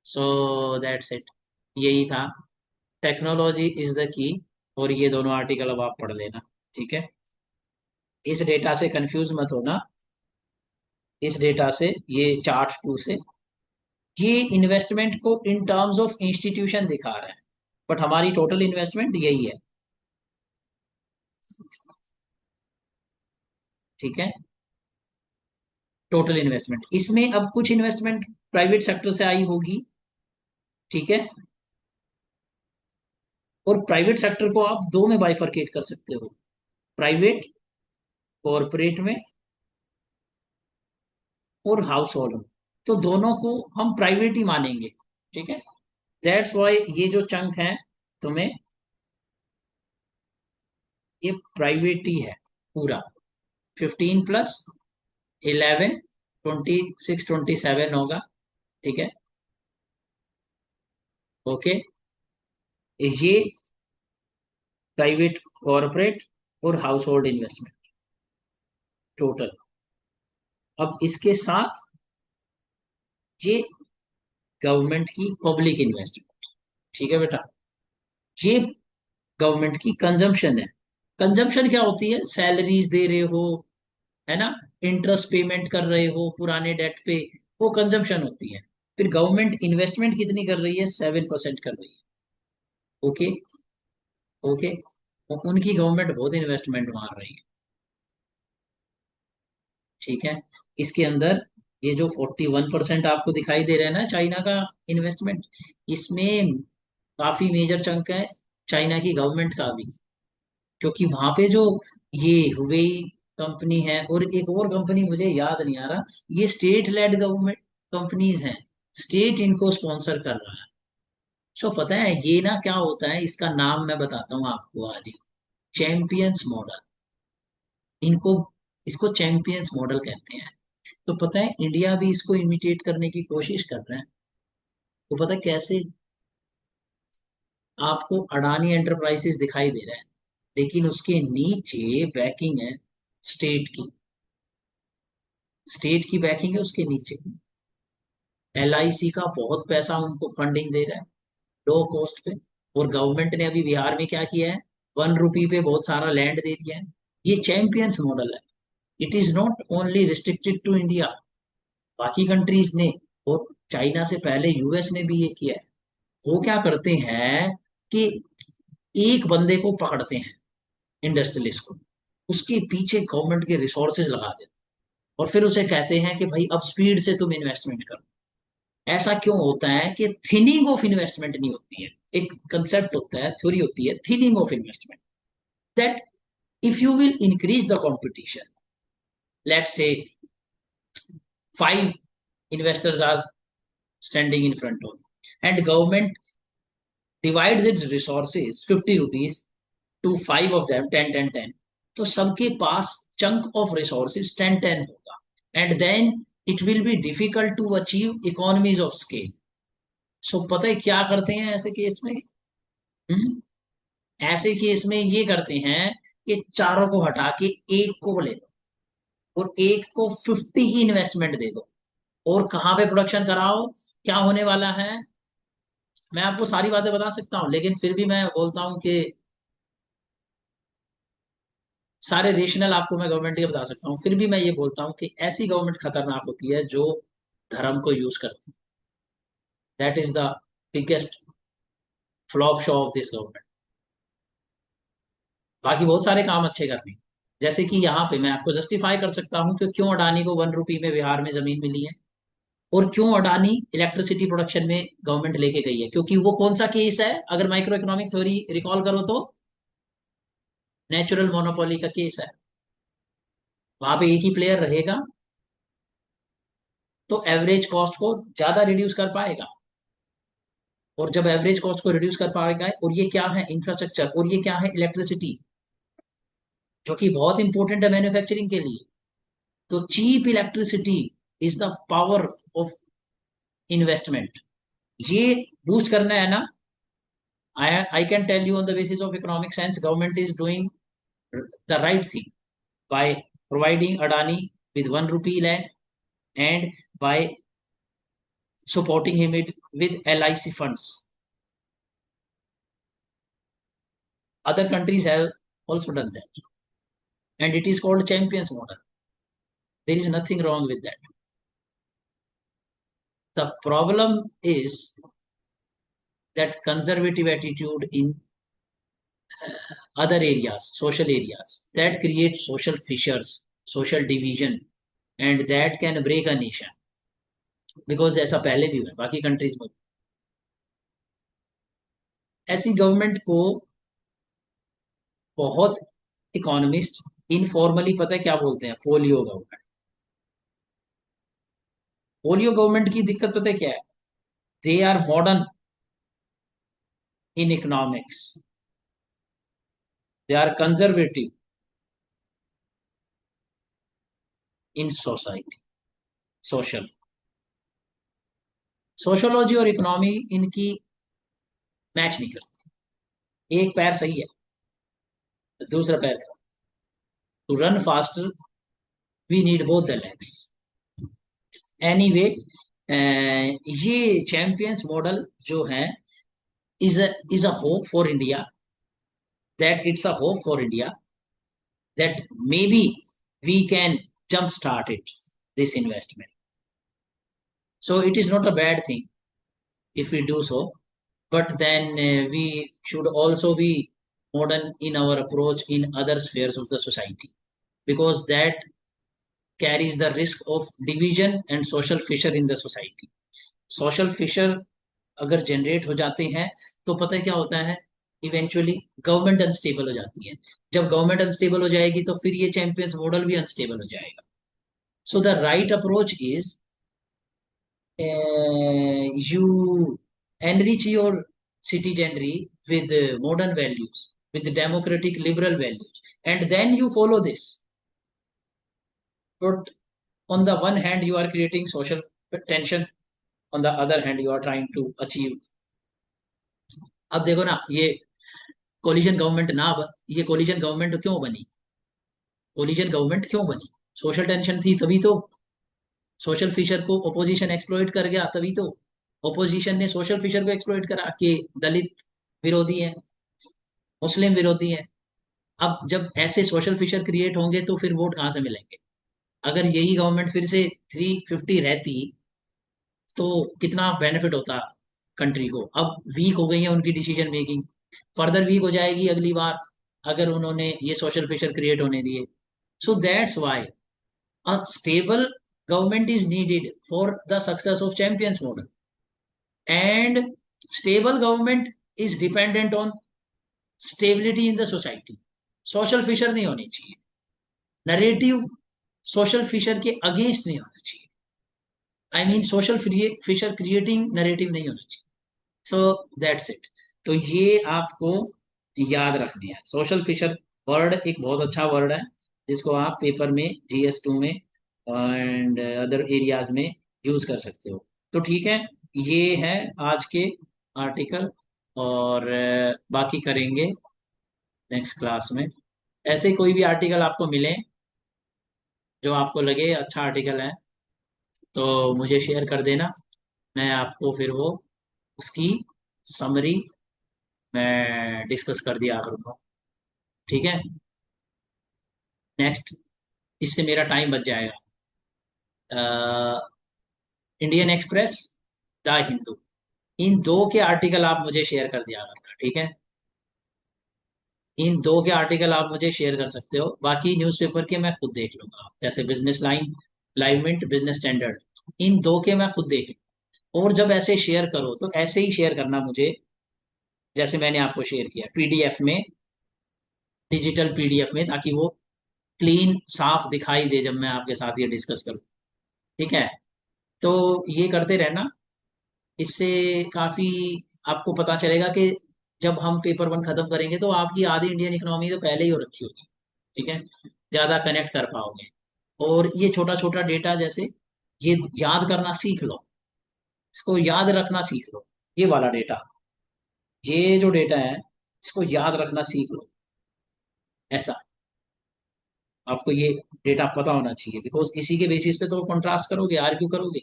सो दैट्स इट, यही था, टेक्नोलॉजी इज द की। और ये दोनों आर्टिकल अब आप पढ़ लेना। ठीक है, इस डेटा से कंफ्यूज मत होना, इस डेटा से, ये चार्ट 2 से, ये इन्वेस्टमेंट को इन टर्म्स ऑफ इंस्टीट्यूशन दिखा रहा है, बट हमारी टोटल इन्वेस्टमेंट यही है। ठीक है, टोटल इन्वेस्टमेंट, इसमें अब कुछ इन्वेस्टमेंट प्राइवेट सेक्टर से आई होगी। ठीक है, और प्राइवेट सेक्टर को आप दो में बाइफरकेट कर सकते हो, प्राइवेट कॉरपोरेट में और हाउस होल्ड में। तो दोनों को हम प्राइवेट ही मानेंगे। ठीक है, दैट्स वाई ये जो चंक है तुम्हें, ये प्राइवेट ही है पूरा। 15 प्लस 11, 26, 27 होगा। ठीक है, ओके, ये प्राइवेट कॉरपोरेट और हाउस होल्ड इन्वेस्टमेंट टोटल। अब इसके साथ ये गवर्नमेंट की पब्लिक इन्वेस्टमेंट। ठीक है बेटा, ये गवर्नमेंट की कंजम्पशन है। कंजम्पशन क्या होती है, सैलरीज दे रहे हो, है ना, इंटरेस्ट पेमेंट कर रहे हो पुराने डेट पे, वो कंजम्पशन होती है। फिर गवर्नमेंट इन्वेस्टमेंट कितनी कर रही है, 7% कर रही है। ओके, ओके, उनकी गवर्नमेंट बहुत इन्वेस्टमेंट मार रही है। ठीक है, इसके अंदर ये जो 41% आपको दिखाई दे रहा है ना चाइना का इन्वेस्टमेंट, इसमें काफी मेजर चंक है चाइना की गवर्नमेंट का भी। क्योंकि वहां पे जो ये हुवेई कंपनी है और एक और कंपनी मुझे याद नहीं आ रहा, ये स्टेट लेड गवर्नमेंट कंपनीज हैं, स्टेट इनको स्पॉन्सर कर रहा है। सो पता है ये ना क्या होता है, इसका नाम मैं बताता हूँ आपको आज ही, चैंपियंस मॉडल। इनको, इसको चैंपियंस मॉडल कहते हैं। तो पता है इंडिया भी इसको इमिटेट करने की कोशिश कर रहा है। तो पता है कैसे, आपको अडानी एंटरप्राइजेस दिखाई दे रहा है, लेकिन उसके नीचे बैकिंग है स्टेट की, स्टेट की बैकिंग है उसके नीचे। LIC का बहुत पैसा उनको फंडिंग दे रहा है लो कॉस्ट पे। और गवर्नमेंट ने अभी बिहार में क्या किया है, 1 रुपी पे बहुत सारा लैंड दे दिया है। ये चैंपियंस मॉडल है। It is not only restricted to India, बाकी कंट्रीज ने, और चाइना से पहले US ने भी ये किया है। वो क्या करते हैं कि एक बंदे को पकड़ते हैं, इंडस्ट्रियलिस्ट को, उसके पीछे गवर्नमेंट के रिसोर्सेज लगा देते हैं, और फिर उसे कहते हैं कि भाई अब स्पीड से तुम इन्वेस्टमेंट करो। ऐसा क्यों होता है कि थिनिंग ऑफ इन्वेस्टमेंट नहीं होती है। एक कंसेप्ट होता है, थ्योरी होती है thinning of investment, that if you will increase the competition, let's say 5 investors are standing in front of, and government divides its resources 50 rupees to 5 of them, 10 10 10, तो सबके पास चंक ऑफ रिसोर्सेज 10 10 होगा, and then it will be difficult to achieve economies of scale. So पता है क्या करते हैं ऐसे case में, हम्म, ऐसे केस में ये करते हैं कि चारों को हटा के एक को ले लो, और एक को 50 ही इन्वेस्टमेंट दे दो, और कहाँ पे प्रोडक्शन कराओ, क्या होने वाला है। मैं आपको सारी बातें बता सकता हूँ, लेकिन फिर भी मैं बोलता हूँ कि सारे रेशनल आपको मैं गवर्नमेंट के बता सकता हूँ, फिर भी मैं ये बोलता हूँ कि ऐसी गवर्नमेंट खतरनाक होती है जो धर्म को यूज करती है। That is the biggest flop show off this government. बाकी बहुत सारे काम अच्छे करने हैं, जैसे कि यहाँ पे मैं आपको जस्टिफाई कर सकता हूँ कि क्यों अडानी को 1 रुपए में बिहार में जमीन मिली है, और क्यों अडानी इलेक्ट्रिसिटी प्रोडक्शन में गवर्नमेंट लेके गई है। क्योंकि वो कौन सा केस है, अगर माइक्रो इकोनॉमिक थ्योरी रिकॉल करो तो नेचुरल मोनोपोली का केस है। वहां पे एक ही प्लेयर रहेगा तो एवरेज कॉस्ट को ज्यादा रिड्यूस कर पाएगा। और जब एवरेज कॉस्ट को रिड्यूस कर पाएगा, और ये क्या है, इंफ्रास्ट्रक्चर, और ये क्या है, इलेक्ट्रिसिटी, जो कि बहुत इंपॉर्टेंट है मैन्युफैक्चरिंग के लिए। तो cheap electricity is the power of investment. ये बूस्ट करना है ना। I can tell you on the basis of economic science, government is doing the right thing by providing Adani with 1 rupee land, and by supporting him with LIC funds. Other countries have also done that, and it is called champions model. There is nothing wrong with that. The problem is that conservative attitude in other areas, social areas, that create social fissures, social division, and that can break a nation. Because ऐसा पहले भी हुआ है बाकी countries में। ऐसी government को बहुत इकोनॉमिस्ट इनफॉर्मली पता है क्या बोलते हैं, पोलियो गवर्नमेंट। पोलियो गवर्नमेंट की दिक्कत पता है क्या है, they are modern in economics, they are conservative in society, social. Sociology और इकोनॉमी इनकी मैच नहीं करती। एक पैर सही है, दूसरा पैर खराब। To run faster we need both the legs. Anyway, ये चैंपियंस मॉडल जो है is a hope for India, that it's a hope for India, that maybe we can jumpstart it, this investment. So it is not a bad thing if we do so, but then we should also be modern in our approach in other spheres of the society, because that carries the risk of division and social fissure in the society. Social fissure अगर generate हो जाते हैं तो पता है क्या होता है, इवेंचुअली गवर्नमेंट अनस्टेबल हो जाती है। जब गवर्नमेंट अनस्टेबल हो जाएगी तो फिर ये चैंपियंस मॉडल भी अनस्टेबल हो जाएगा। So the right approach is, you enrich your citizenry with modern values, with democratic liberal values, and then you follow this. But on the one hand you are creating social tension, on the other hand you are trying to achieve। अब देखो ना, collision government ना ये collision government क्यों बनी, collision government क्यों बनी, social tension थी तभी तो। सोशल फिशर को ओपोजिशन एक्सप्लॉइट कर गया तभी तो। ओपोजिशन ने सोशल फिशर को एक्सप्लॉइट करा कि दलित विरोधी है, मुस्लिम विरोधी है। अब जब ऐसे सोशल फिशर क्रिएट होंगे तो फिर वोट कहाँ से मिलेंगे। अगर यही गवर्नमेंट फिर से 350 रहती तो कितना बेनिफिट होता कंट्री को। अब वीक हो गई है उनकी डिसीजन मेकिंग, फर्दर वीक हो जाएगी अगली बार अगर उन्होंने ये सोशल फिशर क्रिएट होने दिए। So that's why a stable government is needed for the success of champions model, and stable government is dependent on stability in the society। Social fissure नहीं होनी चाहिए, नरेटिव सोशल फिशर के against नहीं होना चाहिए। I mean social fissure creating narrative नहीं होना चाहिए। So that's it. तो ये आपको याद रखनी है। सोशल फिशर वर्ड एक बहुत अच्छा वर्ड है जिसको आप पेपर में GS2 में एंड अदर एरियाज में यूज कर सकते हो। तो ठीक है, ये है आज के आर्टिकल, और बाकी करेंगे नेक्स्ट क्लास में। ऐसे कोई भी आर्टिकल आपको मिले जो आपको लगे अच्छा आर्टिकल है तो मुझे शेयर कर देना, मैं आपको फिर वो उसकी समरी मैं डिस्कस कर दिया करूँगा। ठीक है, नेक्स्ट, इससे मेरा टाइम बच जाएगा। इंडियन एक्सप्रेस, द हिंदू, इन दो के आर्टिकल आप मुझे शेयर कर दिया करना, ठीक है। इन दो के आर्टिकल आप मुझे शेयर कर सकते हो, बाकी न्यूज़पेपर के मैं खुद देख लूंगा, जैसे Business Line, Live Mint, Business Standard, इन दो के मैं खुद देख लूंगा। और जब ऐसे शेयर करो तो ऐसे ही शेयर करना मुझे, जैसे मैंने आपको शेयर किया पीडीएफ में, डिजिटल पीडीएफ में, ताकि वो क्लीन साफ दिखाई दे जब मैं आपके साथ ये डिस्कस करूँ। ठीक है, तो ये करते रहना, इससे काफी आपको पता चलेगा कि जब हम पेपर वन खत्म करेंगे तो आपकी आधी इंडियन इकोनॉमी तो पहले ही हो रखी होगी। ठीक है, ज्यादा कनेक्ट कर पाओगे। और ये छोटा छोटा डेटा जैसे, ये याद करना सीख लो, इसको याद रखना सीख लो, ये वाला डेटा, ये जो डेटा है इसको याद रखना सीख लो। ऐसा आपको ये डेटा पता होना चाहिए, बिकॉज इसी के बेसिस पे तो कंट्रास्ट करोगे, आर्ग्यू करोगे।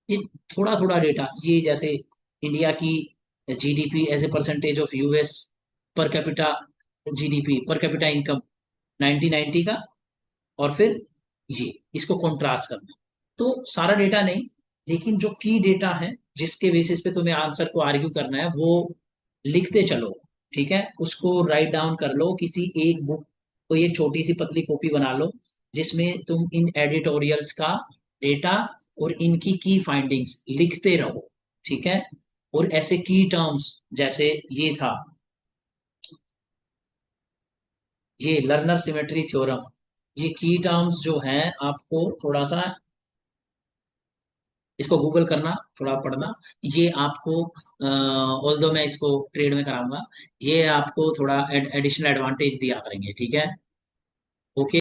ये थोड़ा थोड़ा डेटा, ये जैसे इंडिया की GDP as a percentage of US per capita, GDP per capita income 1990 का, और फिर ये, इसको कंट्रास्ट करना। तो सारा डेटा नहीं, लेकिन जो की डेटा है जिसके बेसिस पे तुम्हें आंसर को आर्ग्यू करना है वो लिखते चलो। ठीक है, उसको राइट डाउन कर लो किसी एक बुक, कोई एक छोटी सी पतली कॉपी बना लो, जिसमें तुम इन एडिटोरियल्स का डेटा और इनकी की फाइंडिंग्स लिखते रहो। ठीक है, और ऐसे की टर्म्स, जैसे ये था, ये लर्नर सिमेट्री थ्योरम, ये की टर्म्स जो हैं आपको थोड़ा सा इसको गूगल करना, थोड़ा पढ़ना। ये आपको, ऑल्दो मैं इसको ट्रेड में कराऊंगा, ये आपको थोड़ा एडिशनल एडवांटेज दिया करेंगे। ठीक है, ओके।